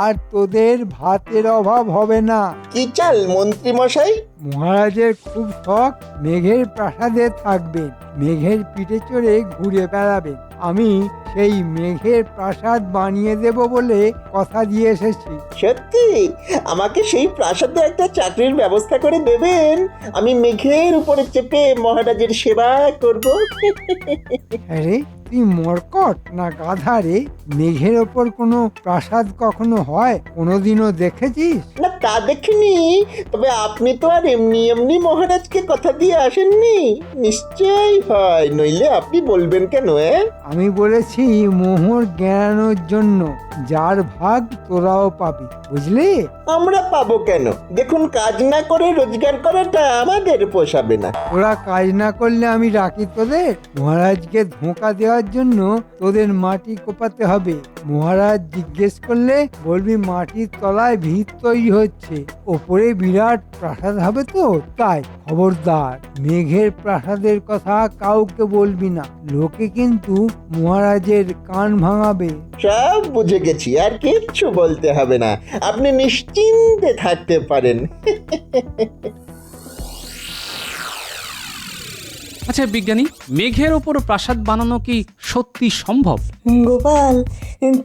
আর তোদের ভাতের অভাব হবে না। কি চাল মন্ত্রী মশাই? মহারাজের খুব শখ মেঘের প্রাসাদে থাকবেন, মেঘের পিঠে চড়ে ঘুরে বেড়াবেন। আমি সেই মেঘের প্রাসাদ বানিয়ে দেব বলে কথা দিয়ে এসেছি। সত্যি? আমাকে সেই প্রাসাদে একটা চাকরির ব্যবস্থা করে দেবেন? আমি মেঘের উপরে চেপে মহারাজের সেবা করব। আরে তুই মরকট না গাধা রে? মেঘের ওপর কোনো প্রাসাদ কখনো হয়? কোনোদিনও দেখেছিস? না, তা দেখিনি। তবে আপনি তো আর এমনি এমনি মহারাজকে কথা দিয়ে আসেননি। নিশ্চয়ই হয়, নইলে আপনি বলবেন কেন? আমি বলেছি মোহর জ্ঞানোর জন্য, যার ভাগ তোরাও পাবি, বুঝলি? আমরা পাবো কেন? দেখুন, কাজ না করে রোজগার করাটা আমাদের পোষাবে না। ওরা কাজ না করলে আমি রাখি তোদের? মহারাজকে ধোঁকা দেওয়ার জন্য তোদের মাটি কোপাতে হবে। মহারাজ জিজ্ঞেস করলে বলবি মাটির তলায় ভিত তৈরি হচ্ছে, ওপরে বিরাট প্রাসাদ হবে তো তাই। খবরদার, মেঘের প্রাসাদের কথা কাউকে বলবি না, লোকে কিন্তু মহারাজের কান ভাঙাবে। সব বুঝে গেছি, আর কিচ্ছু বলতে হবে না। আপনি নিশ্চিন্তে থাকতে পারেন। আচ্ছা বিজ্ঞানী, মেঘের ওপর প্রাসাদ বানানো কি সত্যি সম্ভব? গোপাল,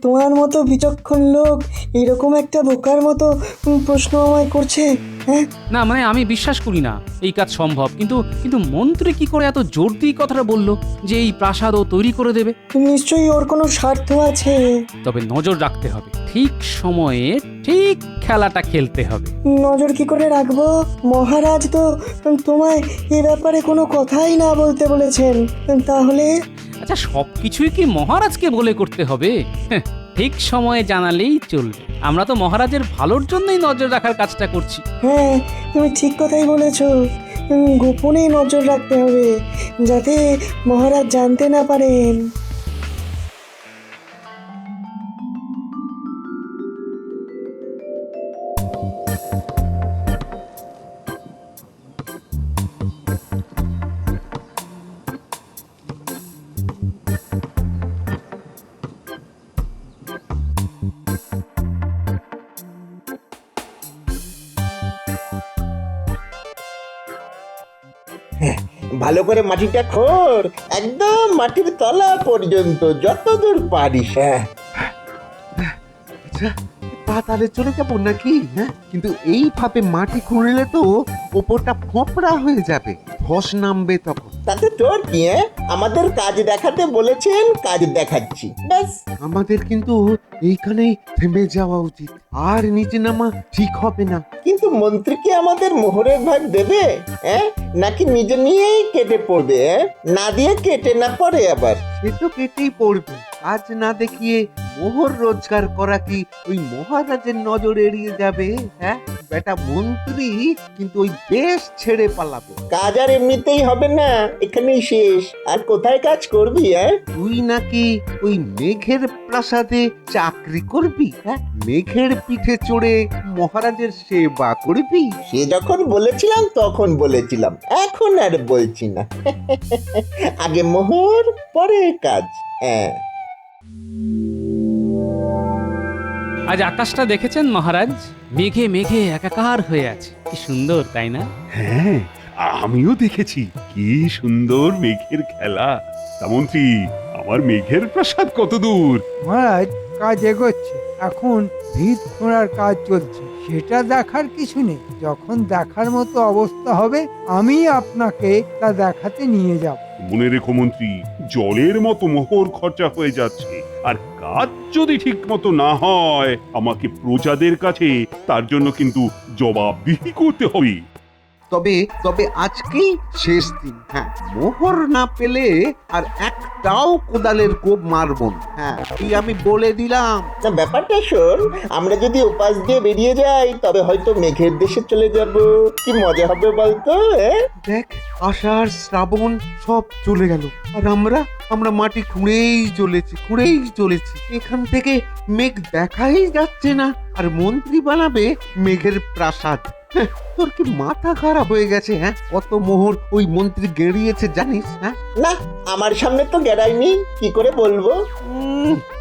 তোমার মতো বিচক্ষণ লোক এরকম একটা বোকার মতো প্রশ্ন আমায় করছে? হ্যাঁ, না মানে আমি বিশ্বাস করি না এই কাজ সম্ভব, কিন্তু কিন্তু মন্ত্রী কি করে এত জোর দিয়ে কথাটা বললো যে এই প্রাসাদ ও তৈরি করে দেবে? নিশ্চয়ই ওর কোনো স্বার্থ আছে। তবে নজর রাখতে হবে, ঠিক সময়ে ঠিক খেলাটা খেলতে হবে। নজর কি করে রাখবো? মহারাজ তো তোমায় এ ব্যাপারে কোনো কথাই না বলতে বলেছেন। তাহলে? আচ্ছা, সবকিছুই কি মহারাজকে বলে করতে হবে? ঠিক সময়ে জানালেই চলবে। আমরা তো মহারাজের ভালোর জন্যই নজর রাখার কাজটা করছি। হ্যাঁ, তুমি ঠিক কথাই বলেছো। গোপনে নজর রাখতে হবে, যাতে মহারাজ জানতে না পারেন। ভালো করে মাটিটা খোঁড়, একদম মাটির তলা পর্যন্ত, যতদূর পারিস। আচ্ছা, পাতালে চলে যাবো নাকি? হ্যাঁ, কিন্তু এইভাবে মাটি খুঁড়লে তো ওপরটা ফোঁপড়া হয়ে যাবে, ধস নামবে তখন। তাতে তোর কি আমাদের কাজ দেখাতে বলেছেন, কাজ দেখাচ্ছি ব্যাস। আমাদের কিন্তু এইখানেই থেমে যাওয়া উচিত, আর নিচে নামা ঠিক হবে না। কিন্তু মন্ত্রী কি আমাদের মোহরের ভাগ দেবে? নাকি নিজে নিয়েই কেটে পড়বে? না দিয়ে কেটে না পড়ে আবার। সে তো কেটেই পড়বে। আজ না দেখিয়ে মোহর রোজগার করা কি ওই মহারাজের নজর এড়িয়ে যাবে? হ্যাঁ, বেটা মন্ত্রী কিন্তু ওই দেশ ছেড়ে পালাবে। কাজ আর এমনিতেই হবে না, এখানেই শেষ। আর কোথায় কাজ করবি? তুই নাকি ওই মেঘের প্রাসাদে চাকরি করবি? হ্যাঁ, মেঘের পিঠে চড়ে মহারাজের সেবা করবি? সে যখন বলেছিলাম তখন বলেছিলাম, এখন আর বলছি না। আগে মোহর, পরে কাজ। আজ আকাশটা দেখেছেন মহারাজ? মেঘে মেঘে একাকার হয়ে আছে, কি সুন্দর তাই না? হ্যাঁ, আমিও দেখেছি কি সুন্দর মেঘের খেলা। তা মন্ত্রী, আমার মেঘের প্রাসাদ কত দূর? মহারাজ, কাজ এগোচ্ছে। এখন ভিত খোঁড়ার কাজ চলছে, সেটা দেখার কিছু নেই। যখন দেখার মতো অবস্থা হবে আমি আপনাকে তা দেখাতে নিয়ে যাব। মনে রেখো মন্ত্রী, জলের মতো মোহর খরচা হয়ে যাচ্ছে, আর কাজ যদি ঠিক মতো না হয় আমাকে প্রজাদের কাছে তার জন্য কিন্তু জবাবদিহি করতে হবে। তবে আজকেই শেষ দিন। হ্যাঁ, মোহর না পেলে আর একটাও কোদালের কোপ মারবো না। হ্যাঁ, এই আমি বলে দিলাম। না, ব্যাপারটা শোন, আমরা যদি উপাস দিয়ে বেরিয়ে যাই তবে হয়তো মেঘের দেশে চলে যাব। কি মজা হবে বলতো? দেখ, আষাঢ় শ্রাবণ সব চলে গেল, আর আমরা মাটি খুঁড়েই চলেছি। এখান থেকে মেঘ দেখাই যাচ্ছে না, আর মন্ত্রী বানাবে মেঘের প্রাসাদ। তোর কি মাথা খারাপ হয়ে গেছে? হ্যাঁ, কত মোহর ওই মন্ত্রী গেড়িয়েছে জানিস? হ্যাঁ, না, আমার সামনে তো গেড়াইনি, কি করে বলবো?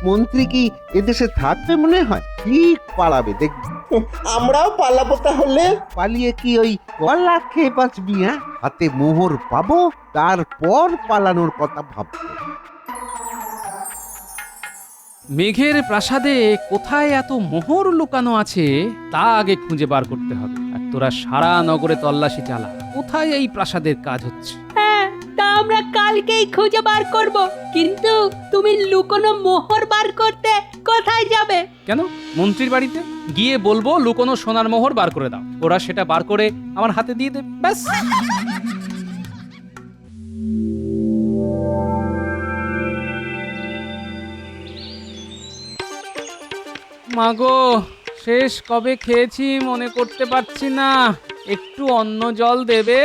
মন্ত্রী কি এদেশে থাকবে মনে হয়? ঠিক পালাবে দেখবি। আমরাও পালাবো তাহলে। পালিয়ে কি ওই কলা খেয়ে বাঁচবি? হ্যাঁ, হাতে মোহর পাবো, তারপর পালানোর কথা ভাববো। মেঘের প্রাসাদে কোথায় এত মোহর লুকানো আছে তা আগে খুঁজে বার করতে হবে। আর তোরা সারা নগরে তল্লাশি চালা, কোথায় এই প্রাসাদের কাজ হচ্ছে। হ্যাঁ, তা আমরা কালকেই খুঁজে বার করব। কিন্তু তুমি লুকোনো মোহর বার করতে কোথায় যাবে? কেন, মন্ত্রীর বাড়িতে গিয়ে বলবো লুকোনো সোনার মোহর বার করে দাও, ওরা সেটা বার করে আমার হাতে দিয়ে দেবে, ব্যাস। মাগো, শেষ কবে খেয়েছি মনে করতে পারছি না, একটু অন্ন জল দেবে?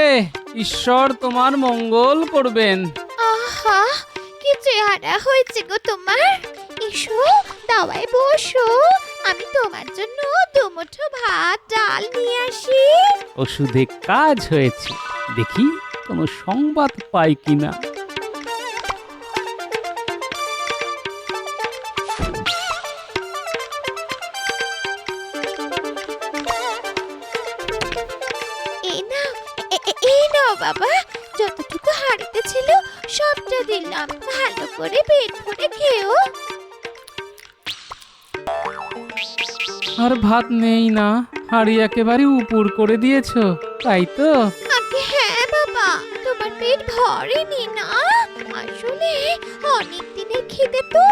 ঈশ্বর তোমার মঙ্গল করবেন। আহা, কি চেহারা হয়েছে গো তোমার! এসো, দাওয়ায় বসো, আমি তোমার জন্য দুমুঠো ভাত ডাল নিয়ে আসি। ওষুধে কাজ হয়েছে, দেখি কোনো সংবাদ পাই কিনা। এই নাও বাবা, যতটুকু হাড়িতে ছিল সবটা দিলাম, ভালো করে পেট ভরে খেও। আর ভাত নেই না, হাড়ি একেবারে উপুর করে দিয়েছো, তাই তো? আগে হ্যাঁ বাবা, তোমার পেট ভরেনি না? আসলে অনেক দিনের খিদে তো,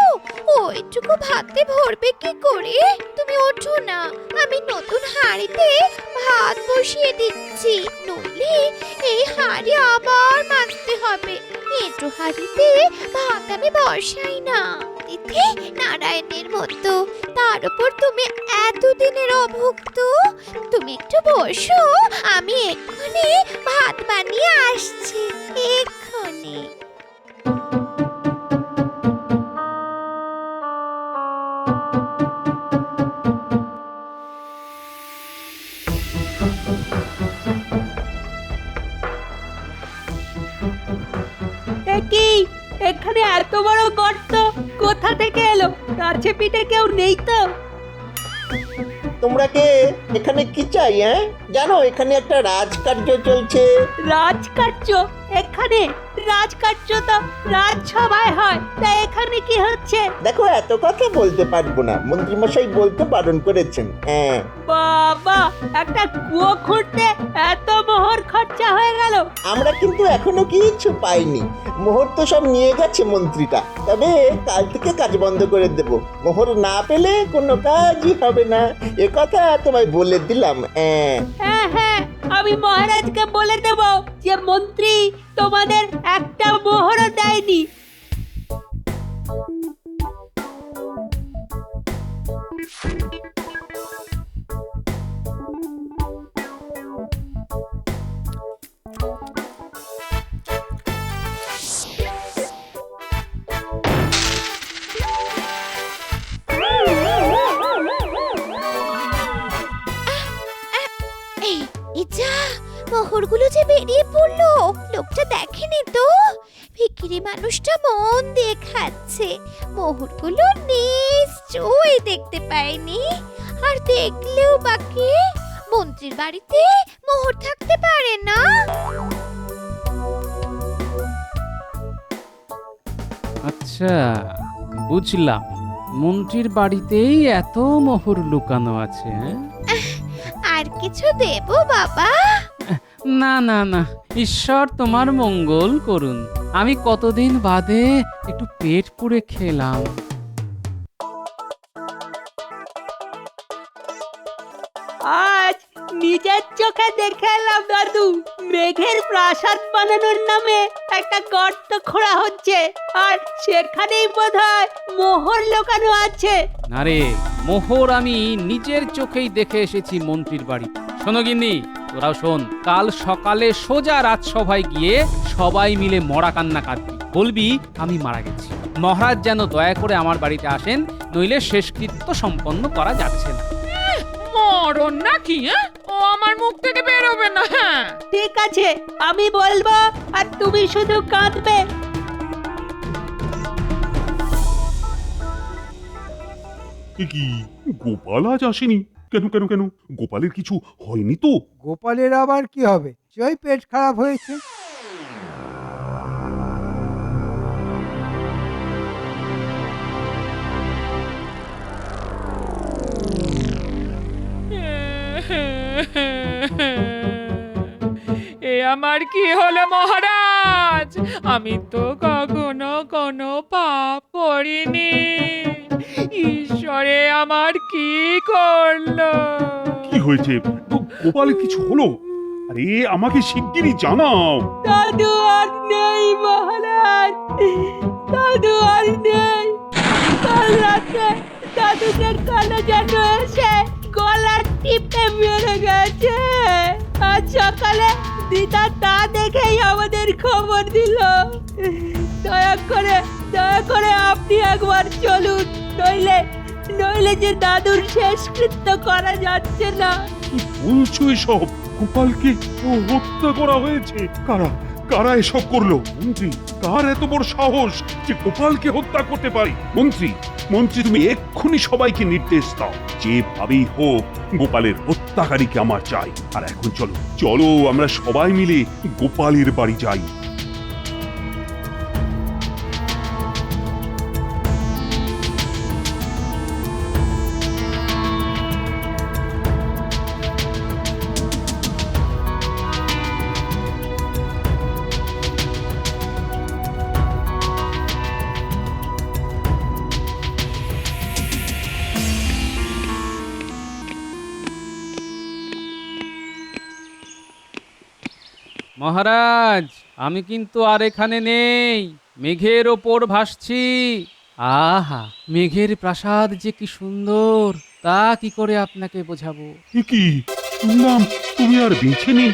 ওইটুকু ভাতে ভরবে কি করে? তুমি ওঠো না, আমি নতুন হাঁড়িতে ভাত বসিয়ে দিচ্ছি, নইলে এই হাঁড়ি আবার মাজতে হবে। এঁটো হাঁড়িতে ভাত আমি বসাই না, তিথি নারায়ণের মতো। তার উপর তুমি এতদিনের অভুক্ত। তুমি একটু বসো, আমি এক্ষুনি ভাত বানিয়ে আসছি, এক্ষুনি। কি এখানে এত বড় গর্ত কোথা থেকে এলো? কাছে পিঠে কেউ নেই তো? তোমরা কে? এখানে কি চাই? জানো এখানে একটা রাজকার্য চলছে। রাজকার্য? এখানে রাজকার্য তো রাজসভায় হয়, তা এখানে কি হচ্ছে? দেখো, এত কথা বলতে পারবো না, মন্ত্রীমশাই বলতে বারণ করেছেন। হ্যাঁ, বাবা, একটা কুয়ো খুঁড়তে এত মোহর খরচা হয়ে গেল। আমরা কিন্তু এখনো কিছু পাইনি। মোহর তো সব নিয়ে গেছে মন্ত্রীটা, তবে কাল থেকে কাজ বন্ধ করে দেব। মোহর না পেলে কোনো কাজই হবে না, এ কথা তোমায় বলে দিলাম। হ্যাঁ হ্যাঁ, আমি মহারাজকে বলে দেব যে মন্ত্রী তোমাদের একটা মোহরও দেয়নি। মোহরগুলো যে বেরিয়ে পড়লো, লোকটা দেখেনি তো। ভিখিরি মানুষটা মন দিয়ে খাচ্ছে, মোহরগুলো নিশ্চয়ই দেখতে পায়নি। আর দেখলেও বাকি, মন্ত্রীর বাড়িতে মোহর থাকতে পারে না। আচ্ছা, বুঝলাম, মন্ত্রীর বাড়িতেই এত মোহর লুকানো আছে। আর কিছু দেব বাবা? না না না, ঈশ্বর তোমার মঙ্গল করুন। আমি কতদিন বাদে একটু পেট পুড়ে খেলাম। আজ নিজের চোখে দেখে এলাম দাদু, মেঘের প্রাসাদ বানানোর নামে একটা গর্ত খোঁড়া হচ্ছে, আর সেখানেই বোধহয় মোহর লুকানো আছে। না রে, মোহর আমি নিজের চোখেই দেখে এসেছি মন্ত্রীর বাড়ি। শোনো গিন্নি, তোরাও শোন, কাল সকালে সোজা রাজসভায় গিয়ে সবাই মিলে মরা কান্না কাঁদবি, বলবি আমি মারা গেছি। মহারাজ যেন দয়া করে আমার বাড়িতে আসেন, নইলে শেষকৃত্য সম্পন্ন করা যাচ্ছে না। মরণ নাকি? ও আমার মুখ থেকে বেরোবে না। হ্যাঁ ঠিক আছে, আমি বলবো আর তুমি শুধু কাঁদবে। কি গোপাল আজ আসেনি? কেন কেন কেন? গোপালের কিছু হয়নি তো? গোপালের আবার কি হবে? সেই পেট খারাপ হয়েছে। এ আমার কি হলো মহারাজ? আমি তো কখনো কোনো পাপ করিনি। ঈশ্বরে আমার কি করলো? কি হয়েছে? গোপালের কিছু হলো? আরে আমাকে শিগগিরই জানাও। দাদু আর নেই মহারাজ, দাদু আর নেই। কাল রাতে দাদুকে কালো জাদু এসে গলা টিপে মেরে গেছে। আজ সকালে দিদা তা দেখেই আমাদের খবর দিল। দয়া করে আপনি একবার চলুন, নইলে যে দাদুর শেষকৃত্য করা যাচ্ছে না। কি বলছো এসব? গোপালকে হত্যা করা হয়েছে? কারা এসব করলো? মন্ত্রী, কার এত বড় সাহস যে গোপালকে হত্যা করতে পারে? মন্ত্রী তুমি এক্ষুনি সবাইকে নির্দেশ দাও, যেভাবেই হোক গোপালের হত্যাকারীকে আমার চাই। আর এখন চলো আমরা সবাই মিলে গোপালের বাড়ি যাই। মহারাজ, আমি কিন্তু আর এখানে নেই, মেঘের ওপর ভাসছি। আহা, মেঘের প্রাসাদ যে কি সুন্দর, তা কি করে আপনাকে বোঝাবো। কি শুনলাম তুমি আর বেঁচে নেই?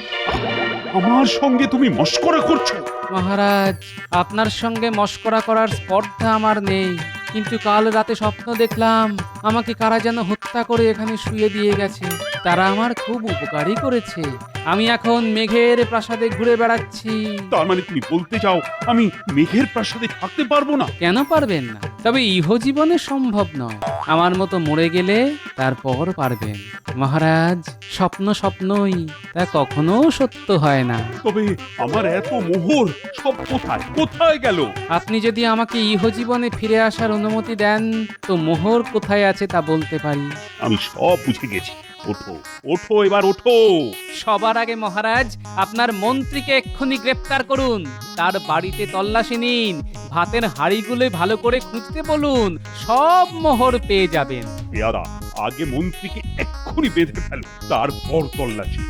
আমার সঙ্গে তুমি মশকরা করছো? মহারাজ, আপনার সঙ্গে মশকরা করার স্পর্ধা আমার নেই, কিন্তু কাল রাতে স্বপ্ন দেখলাম আমাকে কারা যেন হত্যা করে এখানে শুয়ে দিয়ে গেছে। তারা আমার খুব উপকারই করেছে। আমি এখন মেঘের প্রাসাদে ঘুরে বেড়াচ্ছি। তার মানে তুমি বলতে চাও আমি মেঘের প্রাসাদে থাকতে পারবো না? কেন পারবেন না? তবে ইহজীবনে সম্ভব নয়। আমার মতো মরে গেলে তারপর পারবেন। মহারাজ, স্বপ্ন স্বপ্নই, তা কখনো সত্য হয় না। তবে আমার এত মোহর সব কোথায় কোথায় গেল? আপনি যদি আমাকে ইহজীবনে ফিরে আসার অনুমতি দেন তো মোহর কোথায় আছে তা বলতে পারি। আমি সব বুঝে গেছি। ওঠো ওঠো, এবার ওঠো। সবার আগে মহারাজ, আপনার মন্ত্রীকে এক্ষুনি গ্রেপ্তার করুন, তার বাড়িতে তল্লাশি নিন, ভাতের হাঁড়িগুলো ভালো করে খুঁজতে বলুন, সব মোহর পেয়ে যাবেন। পেয়ারা, আগে মন্ত্রীকে এক্ষুনি বেঁধে ফেলো, তারপর তল্লাশি।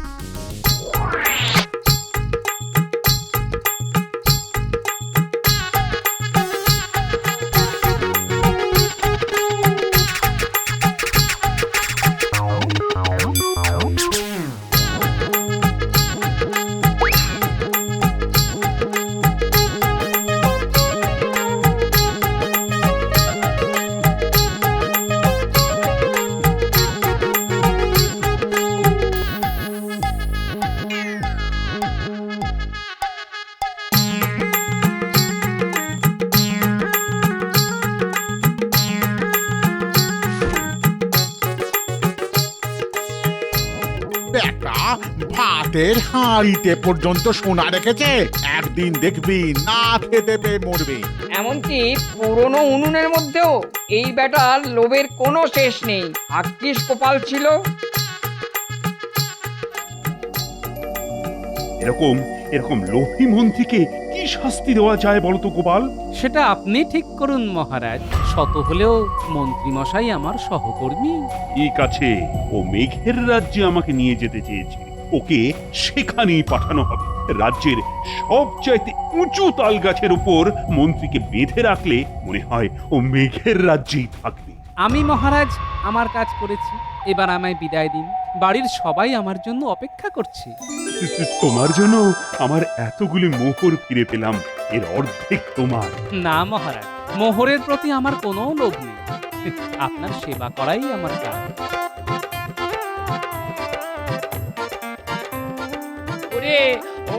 বেটা, ভাতের হাঁড়িতে পর্যন্ত সোনা রেখেছে, একদিন দেখবি না খেতে পেয়ে মরবে। এমনকি পুরনো উনুনের মধ্যেও এই বেটার লোভের কোনো শেষ নেই। ভাগ্যিস কপাল ছিল। এরকম এরকম লোভী মন্ত্রীকে কি শাস্তি দেওয়া যায় বলতো গোপাল? সেটা আপনি ঠিক করুন মহারাজ, শত হলেও মন্ত্রীমশাই আমার সহকর্মী। ঠিক আছে, ও মেঘের রাজ্যে আমাকে নিয়ে যেতে চেয়েছে, ওকে সেখানেই পাঠানো হবে। রাজ্যের সবচাইতে উঁচু তাল গাছের উপর মন্ত্রীকে বেঁধে রাখলে মনে হয় ও মেঘের রাজ্যেই থাকবে। আমি মহারাজ আমার কাজ করেছি, এবার আমায় বিদায় দিন। বাড়ির সবাই আমার জন্য অপেক্ষা করছে। তোমার জন্য আমার এতগুলি মোহর ফিরে পেলাম, এর অর্ধেক তোমার। না মহারাজ, মোহরের প্রতি আমার কোনো লোভ নেই, আপনার সেবা করাই আমার কাজ। ওরে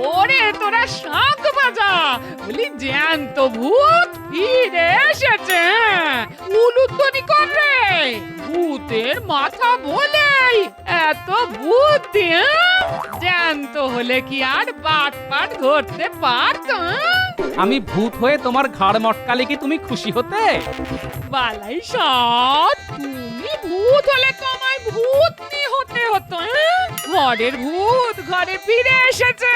ওরে তোরা শাঁখ বাজা, বলি জ্যান্ত ভূত ফিরে এসেছে। উলুধ্বনি কর রে, ভূতের মাথা বলেই এত বুদ্ধি। জ্যান্ত হলে কি আর বাট পাট ধরতে পারত? আমি ভূত হয়ে তোমার ঘাড় মটকালে কি তুমি খুশি হতে? বালাই সব, তুমি ভূত হলে তোমায় ভূতনি হতে হতো। ঘরের ভূত ঘরে ফিরে এসেছে,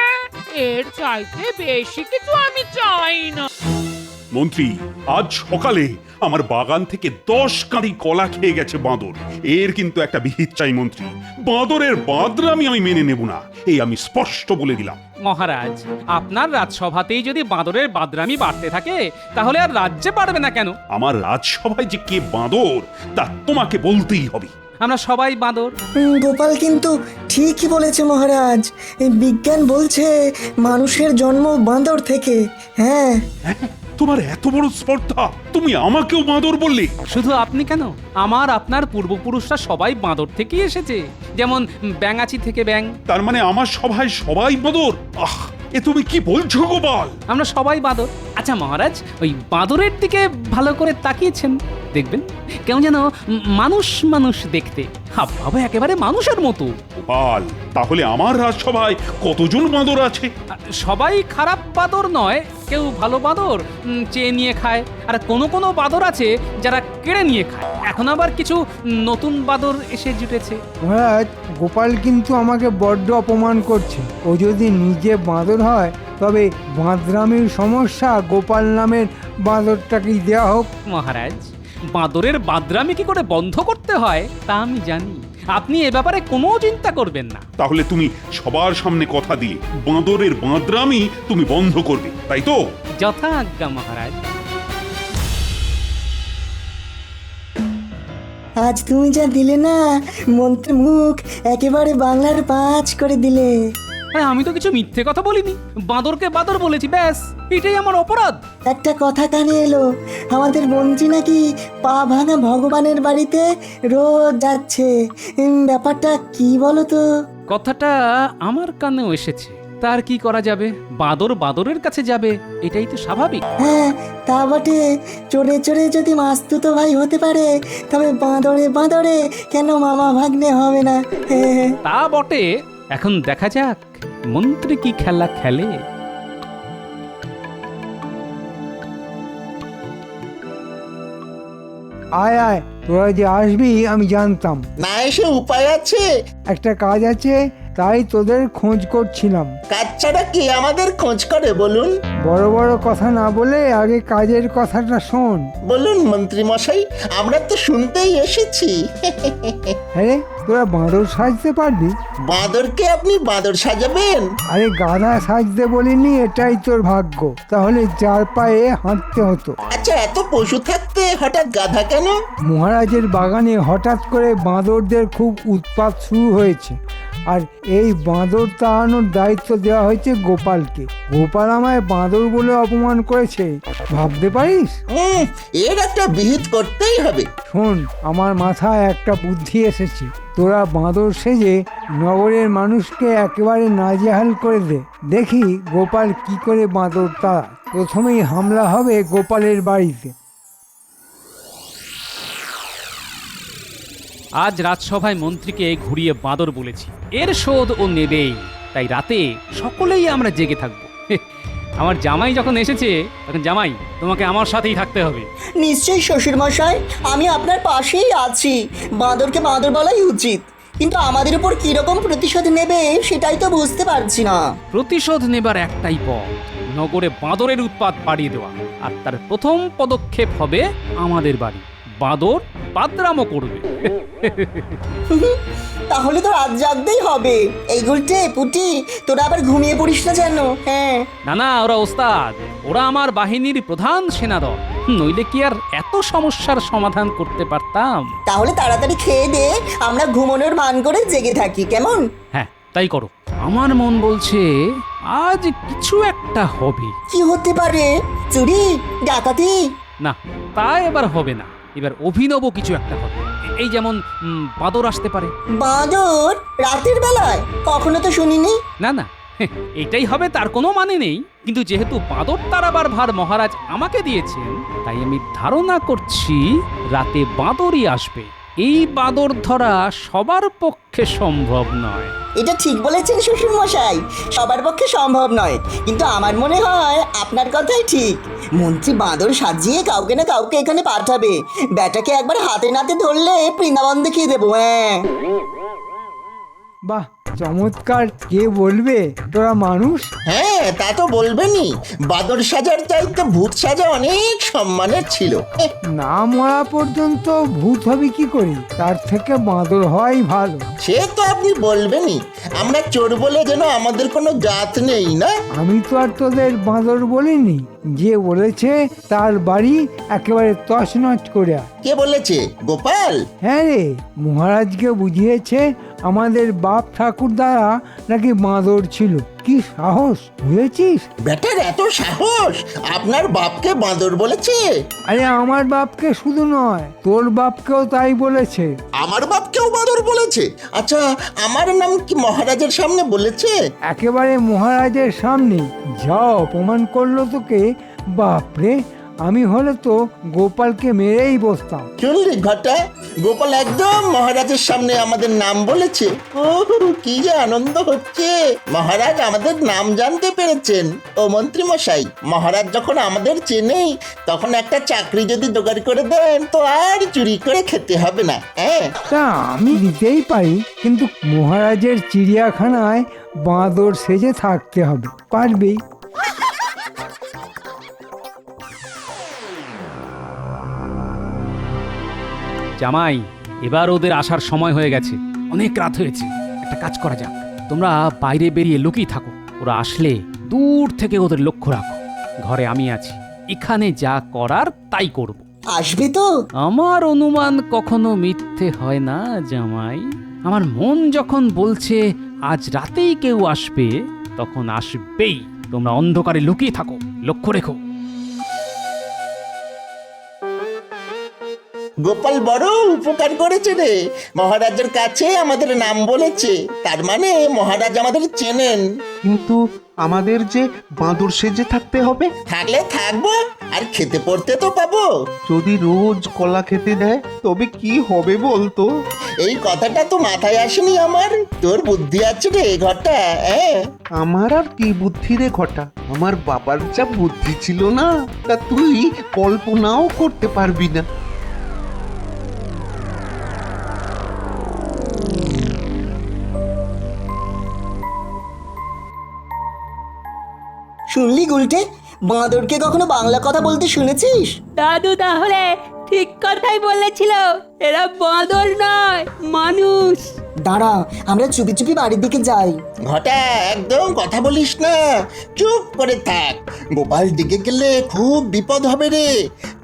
এর চাইতে বেশি কিছু আমি চাই না। মন্ত্রী, আজ সকালে আমার বাগান থেকে 10 কাঁদি কলা খেয়ে গেছে বাঁদর। এর কিন্তু একটা বিহিত চাই মন্ত্রী। বাঁদরের বাঁদরামি আমি মেনে নেব না, এই আমি স্পষ্ট বলে দিলাম। মহারাজ, আপনার রাজসভাতেই যদি বাঁদরের বাদরামি বাড়তে থাকে তাহলে আর রাজ্যে পারবে না কেন? আমার রাজসভায় যে কে বাঁদর তা তোমাকে বলতেই হবে। আমরা সবাই বাঁদর। গোপাল কিন্তু ঠিকই বলেছে মহারাজ, এই বিজ্ঞান বলছে মানুষের জন্ম বাঁদর থেকে। হ্যাঁ, তোমার এত বড় স্পর্ধা, তুমি আমাকেও বাঁদর বললে? শুধু আপনি কেন, আমার আপনার পূর্বপুরুষরা সবাই বাঁদর থেকেই এসেছে, যেমন ব্যাঙাচি থেকে ব্যাঙ। তার মানে আমার সভায় সবাই বাঁদর? আহ, এ তুমি কি বলছো গোপাল? আমরা সবাই বাঁদর। আচ্ছা মহারাজ, ওই বাঁদরের দিকে ভালো করে তাকিয়েছেন, দেখবেন কেমন যেন মানুষ মানুষ দেখতে, হাবভাবে একেবারে মানুষের মতো। গোপাল, তাহলে আমার রাজসভায় কতজন বাঁদর আছে? সবাই খারাপ বাঁদর নয়, কেউ ভালো বাঁদর চেয়ে নিয়ে খায়, আর কোনো কোনো বাঁদর আছে যারা কেড়ে নিয়ে খায়। এখন আবার কিছু নতুন বাঁদর এসে জুটেছে। মহারাজ, গোপাল কিন্তু আমাকে বড্ড অপমান করছে। ও যদি নিজে বাঁদর হয় তবে বাঁদরামির সমস্যা গোপাল নামের বাঁদরটাকেই দেওয়া হোক। মহারাজ, বাঁদরের বাদরামি কি করে বন্ধ করতে হয় তা আমি জানি, আপনি এ ব্যাপারে কোনো চিন্তা করবেন না। তাহলে তুমি সবার সামনে কথা দিয়ে বাঁদরের বাঁদরামি তুমি বন্ধ করবে, তাই তো? যথা আজ্ঞা মহারাজ। আজ তুমি যা দিলে না, মন্ত্রী মুখ একেবারে বাংলার 5 করে দিলে। আমি তো কিছু মিথ্যে কথা বলিনি, বাঁদরকে বাঁদর বলেছি, ব্যাস, এটাই আমার অপরাধ। একটা কথা কানে এলো, আমাদের মন্ত্রী নাকি পা ভাঙা ভগবানের বাড়িতে রোজ যাচ্ছে। ব্যাপারটা কি বলো তো? কথাটা আমার কানেও এসেছে, তার কি করা যাবে? বাঁদর বাঁদরের কাছে যাবে, এটাই তো স্বাভাবিক। হ্যাঁ তা বটে, চড়ে চড়ে যদি মাস্তুতো ভাই হতে পারে তবে বাঁদরে বাঁদরে কেন মামা ভাগ্নে হবে না? তা বটে, এখন দেখা যাক মন্ত্রী কি খেলা খেলে। আয় আয়, তোরা যে আসবি আমি জানতাম। না এসে উপায় আছে? একটা কাজ আছে, তাই তোদের খোঁজ করছিলাম। কাজ ছাড়া কি আমাদের খোঁজ করে বলুন? বড় বড় কথা না বলে আগে কাজের কথাটা শোন। বলুন মন্ত্রী মশাই, আমরা তো শুনতেই এসেছি। হ্যাঁ, তোরা বাঁদর সাজতে পারবি? বাঁদরকে আপনি বাঁদর সাজাবেন? আরে গাধা সাজতে বলিনি, এটাই তোর ভাগ্য, তাহলে চার পায়ে হাঁটতে হতো। আচ্ছা, এত পশু থাকতে হঠাৎ গাধা কেন? মহারাজের বাগানে হঠাৎ করে বাঁদরদের খুব উৎপাত শুরু হয়েছে, আর এই বাঁদর তাড়ানোর দায়িত্ব দেওয়া হয়েছে গোপালকে। গোপাল আমায় বাঁদর বলে অপমান করেছে, ভাবতে পারিস? এর একটা বিহিত করতেই হবে। শোন, আমার মাথায় একটা বুদ্ধি এসেছে। তোরা বাঁদর সেজে নগরের মানুষকে একেবারে নাজেহাল করে দে, দেখি গোপাল কি করে বাঁদর তাড়ায়। প্রথমেই হামলা হবে গোপালের বাড়িতে। আজ রাজসভায় মন্ত্রীকে ঘুরিয়ে বাঁদর বলেছি, এর শোধ ও নেবেই। তাই রাতে সকলেই আমরা জেগে থাকবো। আমার জামাই যখন এসেছে, তখন জামাই তোমাকে আমার সাথেই থাকতে হবে। নিশ্চয়ই শ্বশুর মশাই, আমি আপনার পাশেই আছি। বাঁদরকে বাঁদর বলাই উচিত, কিন্তু আমাদের উপর কিরকম প্রতিশোধ নেবে সেটাই তো বুঝতে পারছি না। প্রতিশোধ নেবার একটাই পথ, নগরে বাঁদরের উৎপাত বাড়িয়ে দেওয়া। আর তার প্রথম পদক্ষেপ হবে আমাদের বাড়ি। বাঁদর বাদরামও করবে। তাহলে তো রাত জাগতেই হবে। এই গুলটে পুটি, তোরা আবার ঘুমিয়ে পড়িস না যেন। হ্যাঁ না না, ওরা ওস্তাদ, ওরা আমার বাহিনীর প্রধান সেনাদল, নইলে কি আর এত সমস্যার সমাধান করতে পারতাম? তাহলে তাড়াতাড়ি খেয়ে দে, আমরা ঘুমানোর ভান করে জেগে থাকি, কেমন? হ্যাঁ তাই করো। আমার মন বলছে আজ কিছু একটা হবে। কি হতে পারে? চুরি, ডাকাতি? না, তা এবার হবে না। এবার অভিনব কিছু একটা হবে। এই যেমন বাঁদর আসতে পারে। বাঁদর রাতের বেলায়? কখনো তো শুনিনি। না না, এটাই হবে তার কোনো মানে নেই, কিন্তু যেহেতু বাঁদর তাড়াবার ভার মহারাজ আমাকে দিয়েছেন, তাই আমি ধারণা করছি রাতে বাঁদরই আসবে। এই বাঁদর ধরা সবার পক্ষে সম্ভব নয়। এটা ঠিক বলেছেন শ্বশুর মশাই, সবার পক্ষে সম্ভব নয়, কিন্তু আমার মনে হয় আপনার কথাই ঠিক। মন্ত্রী বাঁদর সাজিয়ে কাউকে না কাউকে এখানে পাঠাবে। ব্যাটাকে একবার হাতে নাতে ধরলে বৃন্দাবন দেখিয়ে দেবো। হ্যাঁ, বাহ, চমৎকার! কে বলবে তোরা মানুষ? হ্যাঁ, তা তো বলবেনই। বাদর সাজার চাইতে ভূত সাজা অনেক সম্মানের ছিল। না মরা পর্যন্ত ভূত হবে কি করে? তার থেকে বাঁদর হওয়াই ভালো। সে তো আপনি বলবেনই। আমরা চোর বলে যেন আমাদের কোনো জাত নেই, না? আমি তো আর তোদের বাঁদর বলিনি। যে বলেছে তার বাড়ি একেবারে তছনছ করে। কে বলেছে? গোপাল? হ্যাঁ রে, মহারাজকে বুঝিয়েছে আমাদের বাপ ঠাকুর দ্বারা নাকি বাঁদর ছিল। কি সাহস, বুঝেছিস? বেটার এত সাহস! আপনার বাপকে বাঁদর বলেছে? আরে আমার বাপকে শুধু নয়, তোর বাপকেও তাই বলেছে। আমার বাপকেও বাঁদর বলেছে? আচ্ছা, আমার নাম কি মহারাজের সামনে বলেছে? একেবারে মহারাজের সামনে। যা অপমান করলো তোকে! বাপরে, আমি হলে তো গোপালকে মেরেই বসতাম। শুনলি ঘটা, গোপাল একদম মহারাজের সামনে আমাদের নাম বলেছে। ও কি যে আনন্দ হচ্ছে! মহারাজ আমাদের নাম জানতে পেরেছেন। ও মন্ত্রী মশাই, মহারাজ যখন আমাদের চেনেই, তখন একটা চাকরি যদি জোগাড় করে দেন তো আর চুরি করে খেতে হবে না। হ্যাঁ, তা আমি দিতেই পারি, কিন্তু মহারাজের চিড়িয়াখানায় বাঁদর সেজে থাকতে হবে। পারবি? জামাই, এবার ওদের আসার সময় হয়ে গেছে, অনেক রাত হয়েছে। একটা কাজ করা যাক, তোমরা বাইরে বেরিয়ে লুকিয়ে থাকো। ওরা আসলে দূর থেকে ওদের লক্ষ্য রাখো। ঘরে আমি আছি, এখানে যা করার তাই করব। আসবে তো? আমার অনুমান কখনো মিথ্যে হয় না জামাই। আমার মন যখন বলছে আজ রাতেই কেউ আসবে, তখন আসবেই। তোমরা অন্ধকারে লুকিয়ে থাকো, লক্ষ্য রেখো। গোপাল বড় উপকার করেছে রে, মহারাজের কাছে আমাদের নাম বলেছে, তার মানে মহারাজ আমাদের চেনেন। কিন্তু আমাদের যে বাঁদর সেজে থাকতে হবে। থাকলে থাকবো, আর খেতে পড়তে তো পাবো। যদি রোজ কলা খেতে দেয় তবে কি হবে বলতো? এই কথাটা তো মাথায় আসেনি আমার। তোর বুদ্ধি আছে রে ঘটা। আমার আর কি বুদ্ধি রে ঘটা, আমার বাবার যা বুদ্ধি ছিল না, তা তুই কল্পনাও করতে পারবি না। শুনলি গুলটে, বাঁদরকে কখনো বাংলা কথা বলতে শুনেছিস? দাদু তাহলে ঠিক কথাই বলেছিল, এরা বাঁদর নয়, মানুষ। দাঁড়া, আমরা চুপি চুপি বাড়ির দিকে যাই। ঘটা একদম কথা বলিস না, চুপ করে থাক। গোপাল দিকে গেলে খুব বিপদ হবে রে।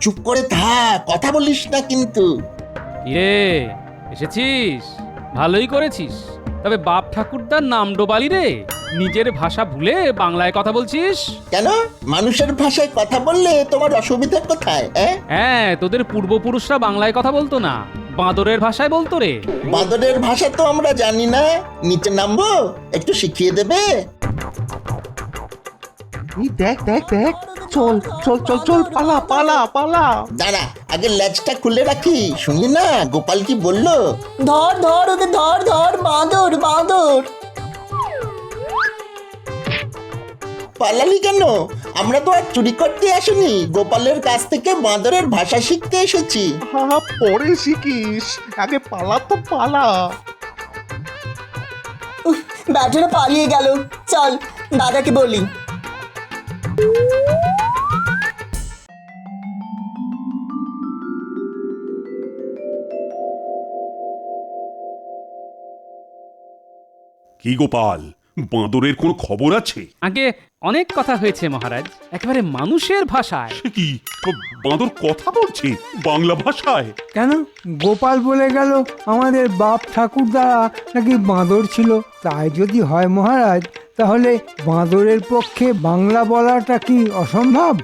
চুপ করে থাক, কথা বলিস না কিন্তু। ইয়ে এসেছিস, ভালোই করেছিস। তবে বাপ ঠাকুরদার নাম ডোবালি রে, নিজের ভাষা ভুলে বাংলায় কথা বলছিস কেন? মানুষের ভাষায় কথা বললে তোমার অসুবিধা কোথায়? হ্যাঁ, তোদের পূর্বপুরুষরা বাংলায় কথা বলতো না, বাঁদরের ভাষায় বলতো রে। বাঁদরের ভাষা তো আমরা জানি না, নিচে নামবো, একটু শিখিয়ে দেবে? এই দেখ দেখ দেখ, চল চল চল চল, পালা পালা পালা। দাঁড়া, আগে লেজটা খুলে রাখি, শুনলি না গোপাল কি বললো? ধর ধর ওকে, ধর ধর, বাঁদর বাঁদর। পালালি কেন? আমরা তো আর চুরি করতে আসিনি, গোপালের কাছ থেকে বাঁদরের ভাষা শিখতে এসেছি। হা, পরে শিখিস, আগে পালা তো পালা। ব্যাটারা পালিয়ে গেল, চল দাদাকে বলি। কি গোপাল, বাঁদরের কোনো খবর আছে? আগে অনেক কথা হয়েছে মহারাজ, একেবারে মানুষের ভাষায়। সে কি, বাঁদর কথা বলছে বাংলা ভাষায়? কেন, গোপাল বলে গেল আমাদের বাপ ঠাকুরদারা নাকি বাঁদর ছিল। তাই যদি হয় মহারাজ, তাহলে বাঁদরের পক্ষে বাংলা বলাটা কি অসম্ভব?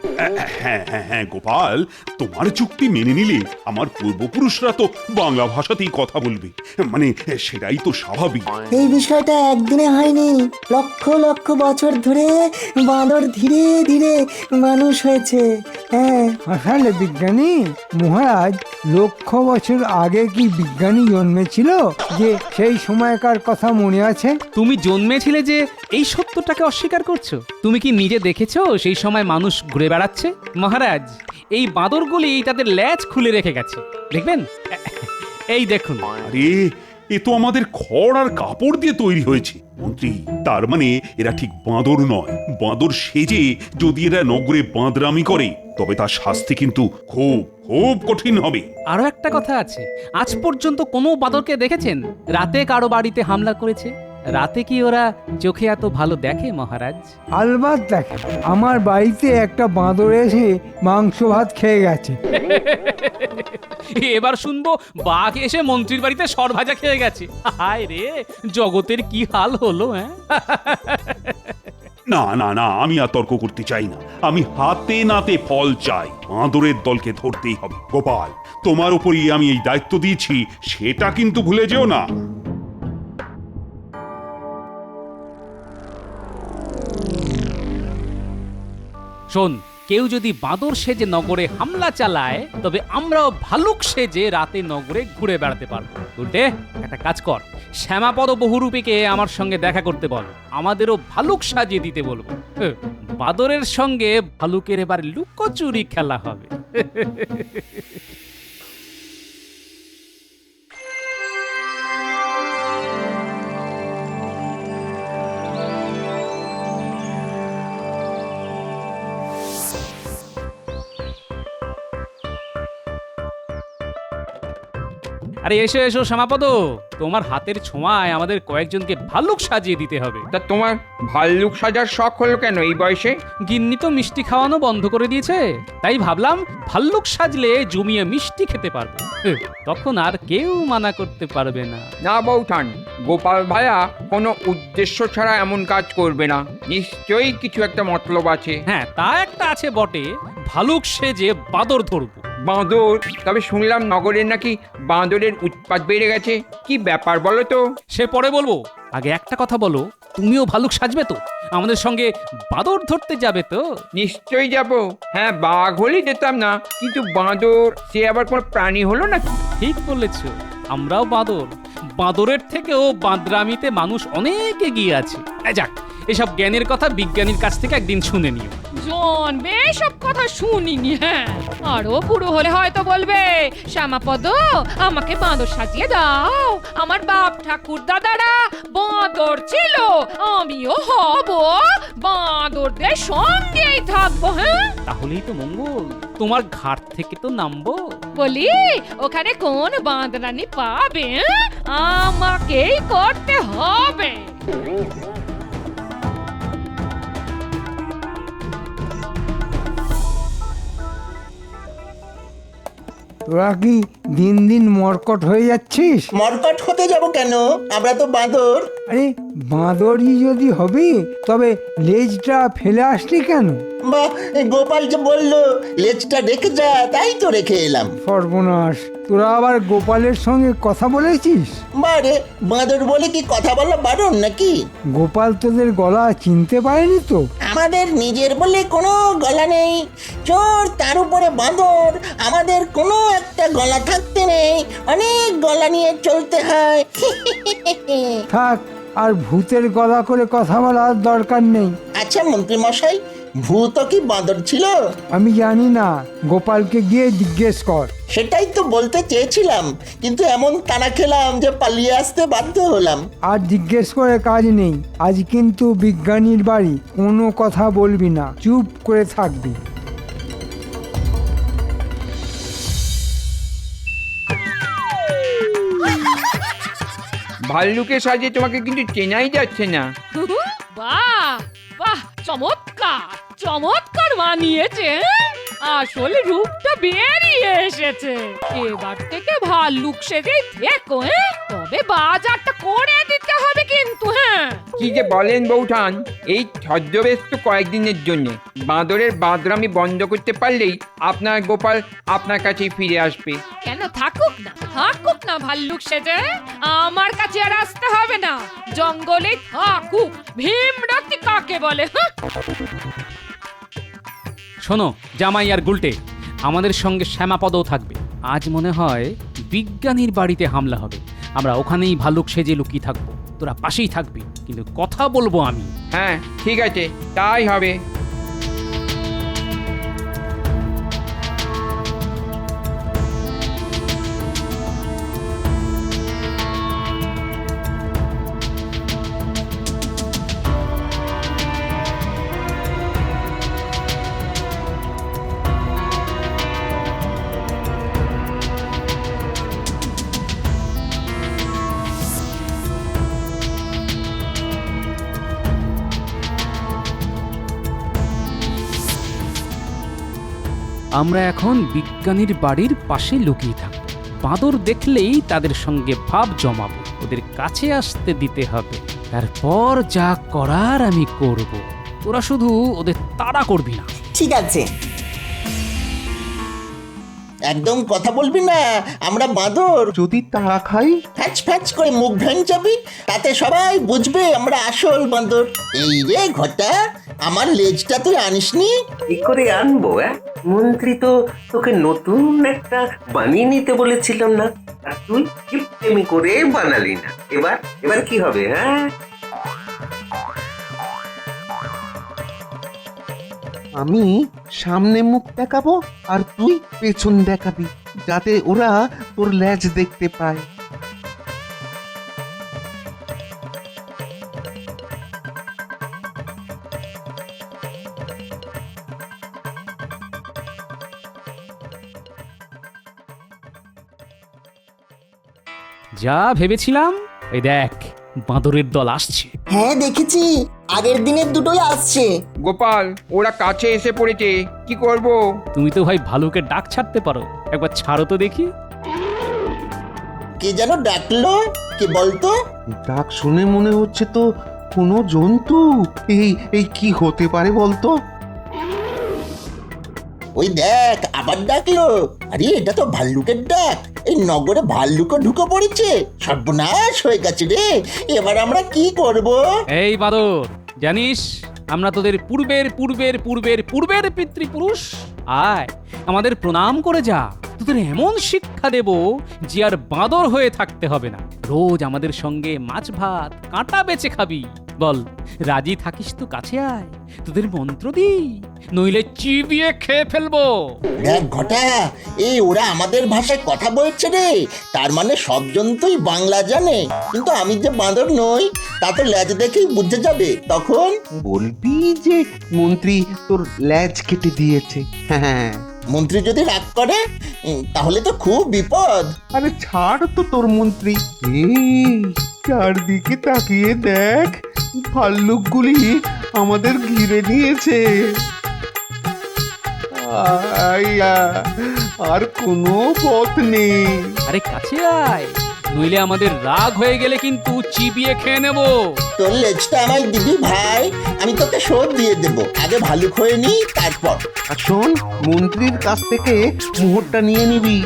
হ্যাঁ হ্যাঁ হ্যাঁ গোপাল, তোমার যুক্তি মেনে নিলে আমার পূর্বপুরুষরা তো বাংলা ভাষাতেই কথা বলবে, মানে সেটাই তো স্বাভাবিক। এই বিষয়টা একদিনে হয়নি, লক্ষ লক্ষ বছর ধরে বাঁদর ধীরে ধীরে মানুষ হয়েছে। হ্যাঁ, আসলে বিজ্ঞানী মহারাজ, লক্ষ বছর আগে কি বিজ্ঞানী জন্মেছিল যে সেই সময়কার কথা মনে আছে? তুমি জন্মেছিলে যে এই সত্যটাকে অস্বীকার করছো? তুমি কি নিজে দেখেছো সেই সময় মানুষ ঘুরে বেড়াচ্ছে? মহারাজ, এই বাঁদরগুলি তাদের লেজ খুলে রেখে গেছে, দেখবেন। এই দেখুন। আরে, এ তো আমাদের খড় আর কাপড় দিয়ে তৈরি হয়েছে মন্ত্রী। তার মানে এরা ঠিক বাঁদর নয়। বাঁদর সেজে যদি এরা নগরে বাঁদরামি করে, তবে তার শাস্তি কিন্তু খুব খুব কঠিন হবে। আরো একটা কথা আছে, আজ পর্যন্ত কোনো বাঁদরকে দেখেছেন রাতে কারো বাড়িতে হামলা করেছে? রাতে কি ওরা চোখে এত ভালো দেখে মহারাজ? আলবাত দেখে, আমার বাড়িতে একটা বাঁদর এসে মাংস ভাত খেয়ে গেছে। এবার শুনবো বাঘ এসে মন্ত্রীর বাড়িতে সরভাজা খেয়ে গেছে। হায় রে, জগতের কি হাল হলো! হ্যাঁ, না না না, আমি আর তর্ক করতে চাই না, আমি হাতে নাতে ফল চাই। বাঁদরের দলকে ধরতেই হবে। গোপাল, তোমার উপরই আমি এই দায়িত্ব দিয়েছি, সেটা কিন্তু ভুলে যেও না। শোন, কেউ যদি বাঁদর সেজে নগরে হামলা চালায়, তবে আমরাও ভালুক সেজে রাতে নগরে ঘুরে বেড়াতে পারবো। উল্টে একটা কাজ কর, শ্যামাপদ বহুরূপীকে আমার সঙ্গে দেখা করতে বল, আমাদেরও ভালুক সাজিয়ে দিতে বলবো। বাঁদরের সঙ্গে ভালুকের এবার লুকোচুরি খেলা হবে। আরে এসো এসো শ্যামাপদ, তোমার হাতের ছোঁয়ায় আমাদের কয়েকজনকে ভাল্লুক সাজিয়ে দিতে হবে। তা তোমার ভাল্লুক সাজার শখ হলো কেন এই বয়সে? গিন্নি তো মিষ্টি খাওয়ানো বন্ধ করে দিয়েছে, তাই ভাবলাম ভাল্লুক সাজলে জমিয়ে মিষ্টি খেতে পারবো, তখন আর কেউ মানা করতে পারবে না। না বৌঠান, গোপাল ভায়া কোনো উদ্দেশ্য ছাড়া এমন কাজ করবে না, নিশ্চয়ই কিছু একটা মতলব আছে। হ্যাঁ, তা একটা আছে বটে, ভালুক সেজে বাদর ধরবো, বাঁদর, তবে শুনলাম নগরের নাকি বাঁদরের উৎপাত বেড়ে গেছে। কি ব্যাপার বলো তো? সে পরে বলবো, আগে একটা কথা বলো, তুমিও ভালুক সাজবে তো? আমাদের সঙ্গে বাঁদর ধরতে যাবে তো? নিশ্চয়ই যাব। হ্যাঁ, বাঘ হলেই যেতাম না, কিন্তু বাঁদর সে আবার কোনো প্রাণী হলো নাকি? ঠিক বলেছ, আমরাও বাঁদর। বাঁদরের থেকেও বাঁদরামিতে মানুষ অনেক এগিয়ে আছে। যাক, এসব জ্ঞানের কথা বিজ্ঞানীর কাছ থেকে একদিন শুনে নিও। জন্মে সব কথা শুনিনি। হ্যাঁ, আরো বুড়ো হলে হয়তো বলবে, শ্যামাপদ আমাকে বাঁদর সাজিয়ে দাও, আমার বাপ ঠাকুর দাদারা বাঁদর ছিল, আমিও হব, বাঁদরদের সঙ্গেই থাকবো। হ্যাঁ, তাহলেই তো মঙ্গল, তোমার ঘাট থেকে তো নামবো। বলি ওখানে কোন বাঁদরানি পাবে? আমাকেই করতে হবে। তোরা কি দিন দিন মরকট হয়ে যাচ্ছিস? মরকট হতে যাব কেন? আমরা তো বাঁদর। আরে বাঁদরই যদি হবি তবে লেজটা ফেলে আসলি কেন? বা গোপাল যে বললো লেজটা রেখে যা, তাই তো রেখে এলাম। সর্বনাশ, তোরা আবার গোপালের সঙ্গে কথা বলেছিস? বারে, বাঁদর বলে কি কথা বলা বারণ নাকি? গোপাল তোদের গলা চিনতে পারেনি তো? আমাদের নিজের বলে কোনো গলা নেই, চোর তার উপরে বাঁদর, আমাদের কোনো একটা গলা থাকতে নেই, অনেক গলা নিয়ে চলতে হয়। থাক, আর ভূতের গলা করে কথা বলার দরকার নেই। আচ্ছা মন্ত্রী মশাই, ভূত কি বাঁদর ছিল? আমি জানি না, গোপালকে গিয়ে জিজ্ঞেস কর। সেটাই তো বলতে চেয়েছিলাম, কিন্তু এমন তাড়া খেলাম যে পালিয়ে আসতে বাধ্য হলাম। আর জিজ্ঞেস করে কাজ নেই, আজ কিন্তু বিজ্ঞানীর বাড়ি, কোনো কথা বলবি না, চুপ করে থাকবি। ভাল্লুকের সাজে তোমাকে কিন্তু চেনাই যাচ্ছে না। বাহ বাহ, চমৎকার চমৎকার মানিয়েছে। আসল রূপটা বেরিয়ে এসেছে। এবার থেকে ভাল্লুক সেজেই থেকো। তবে বাজারটা করে দিতে হবে কিন্তু। হ্যাঁ, কি যে বলেন বৌঠান, এই ছদ্মবেশ তো কয়েকদিনের জন্য। বাঁদরের বাঁদরামি বন্ধ করতে পারলেই আপনার গোপাল আপনার কাছেই ফিরে আসবে। কেন থাকুক না, থাকুক না ভাল্লুক সেজে, আমার কাছে আর আসতে হবে না, জঙ্গলে থাকুক। ভীমরতি কাকে বলে? শোনো জামাই আর গুলটে, আমাদের সঙ্গে শ্যামাপদও থাকবে। আজ মনে হয় বিজ্ঞানীর বাড়িতে হামলা হবে, আমরা ওখানেই ভালুক সেজে লুকিয়ে থাকবো। তোরা পাশেই থাকবি, কিন্তু কথা বলবো আমি। হ্যাঁ ঠিক আছে, তাই হবে। আমরা এখন বিজ্ঞানীর বাড়ির পাশে লুকিয়ে থাকবো। বাঁদর দেখলেই তাদের সঙ্গে ভাব জমাবো, ওদের কাছে আসতে দিতে হবে। তারপর যা করার আমি করব, তোরা শুধু ওদের তাড়া করবি না। ঠিক আছে। একদম কথা বলবি না, আমরা বাঁদর। যদি তাড়া খাই? ফ্যাচ ফ্যাচ করে মুখ ভেঙে যাবি, তাতে সবাই বুঝবে আমরা আসল বাঁদর। এই রে ঘটা, আমার লেজটা তুই আনিসনি? কি করে আনবো? মন্ত্রী তো তোকে নতুন একটা বানিয়ে নিতে বলেছিলাম না, আর তুই কিপটেমি করে বানালি না। এবার কি হবে? হ্যাঁ, আমি সামনে মুখ দেখাবো আর তুই পেছন দেখাবি, যাতে ওরা তোর লেজ দেখতে পায়। যা ভেবেছিলাম, এই দেখ বাঁদরের দল আসছে। হ্যাঁ দেখেছি, আগের দিনের দুটোই আসছে। গোপাল, ওরা কাছে এসে পড়েছে, কি করব? তুমি তো ভাই ভালুকের ডাক ছাড়তে পারো, একবার ছাড়ো তো দেখি। কে যেন ডাকলো, কে বলতো? ডাক শুনে মনে হচ্ছে তো কোনো জন্তু। এই কি হতে পারে বলতো? ওই দেখ আবার ডাকলো। আরে এটা তো ভাল্লুকের ডাক। এই নগরে ভাল্লুকও ঢুকে পড়েছে। সর্বনাশ হয়ে গেছে রে, এবার আমরা কি করব? এই বাদর, জানিস আমরা তোদের পূর্বের পূর্বের পূর্বের পূর্বের পিতৃপুরুষ। আয় আমাদের প্রণাম করে যা, তোদের এমন শিক্ষা দেব যে আর বাঁদর হয়ে থাকতে হবে না। রোজ আমাদের সঙ্গে মাছ ভাত কাঁটা বেচে খাবি। বল রাজি থাকিস তো কাছে আয়, তোদের মন্ত্র দি, নইলে চিবিয়ে খেয়ে ফেলবো। দেখ ঘটা, এই ওরা আমাদের ভাষায় কথা বলছে রে। তার মানে সব জন্তুই বাংলা জানে, কিন্তু আমি যে বাঁদর নই তা তো ল্যাজ দেখেই বুঝে যাবে। তখন বলবি যে মন্ত্রী তোর ল্যাজ কেটে দিয়েছে। হ্যাঁ, মন্ত্রী যদি রাগ করে তাহলে তো খুব বিপদ। আরে ছাড় তো তোর মন্ত্রী। এই চারদিকে তাকিয়ে দেখ, ভাল্লুকগুলি আমাদের ঘিরে নিয়েছে। আর কোনো পথ নেই। আরে কাছে আয়, নইলে আমাদের রাগ হয়ে গেলে কিন্তু চিবিয়ে খেয়ে নেব। তোর লেজটা আমায় দিবি ভাই, আমি তোকে শোধ দিয়ে দেব। আগে ভালুক হয়ে নি, তারপর। আর শোন, মন্ত্রীর কাছ থেকে মোহরটা নিয়ে নিবি,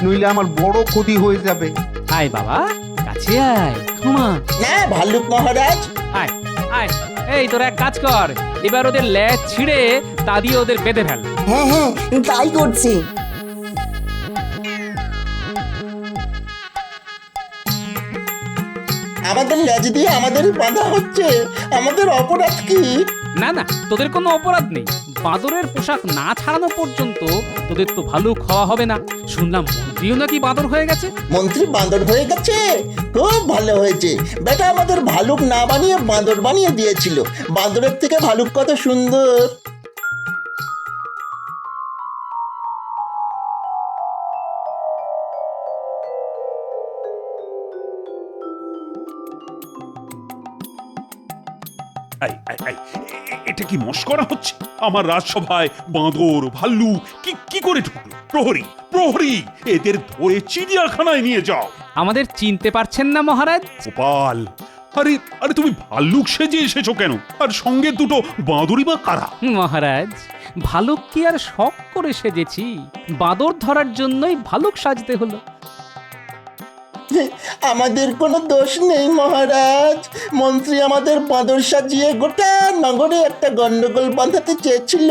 নইলে আমার বড় ক্ষতি হয়ে যাবে। আয় বাবা, কাছে আয়, ক্ষমা না ভাল্লুক মহারাজ। আয় আয়, এই তোরা এক কাজ কর, এবার ওদের লেজ ছিঁড়ে তা দিয়ে ওদের বেঁধে ফেল। হ্যাঁ হ্যাঁ, তাই করছি। আমাদের লেজ দিয়ে আমাদেরই বাঁধা হচ্ছে, আমাদের অপরাধ কি? না না, তোদের কোনো অপরাধ নেই। বাঁদরের পোশাক না ছাড়ানো পর্যন্ত তোদের তো ভালো খাওয়া হবে না। শুনলাম মন্ত্রীও নাকি বাঁদর হয়ে গেছে। মন্ত্রী বাঁদর হয়ে গেছে? খুব ভালো হয়েছে। বেটা আমাদের ভালুক না বানিয়ে বাঁদর বানিয়ে দিয়েছিল। বাঁদরের থেকে ভালুক কত সুন্দর। এটা কি মস্করা হচ্ছে? আমার রাজসভায় বাঁদর ভাল্লু কি করে ঢুকলো? প্রহরী প্রহরী, এদের ধরে চিড়িয়াখানায় নিয়ে যাও। আমাদের চিনতে পারছেন না মহারাজ? গোপাল, আরে আরে তুমি ভাল্লুক সেজে এসেছো কেন? আর সঙ্গে দুটো বাঁদরই বা কারা? মহারাজ, ভালুক কি আর শখ করে সেজেছি? বাঁদর ধরার জন্যই ভালুক সাজতে হলো। আমাদের কোনো দোষ নেই মহারাজ। মন্ত্রী আমাদের বাঁদর সাজিয়ে গোটা নগরে একটা গন্ডগোল বাঁধাতে চেয়েছিল।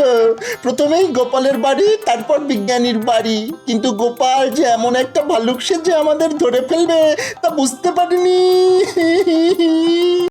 প্রথমেই গোপালের বাড়ি, তারপর বিজ্ঞানীর বাড়ি। কিন্তু গোপাল যে এমন একটা ভালুক সেজে আমাদের ধরে ফেলবে তা বুঝতে পারিনি।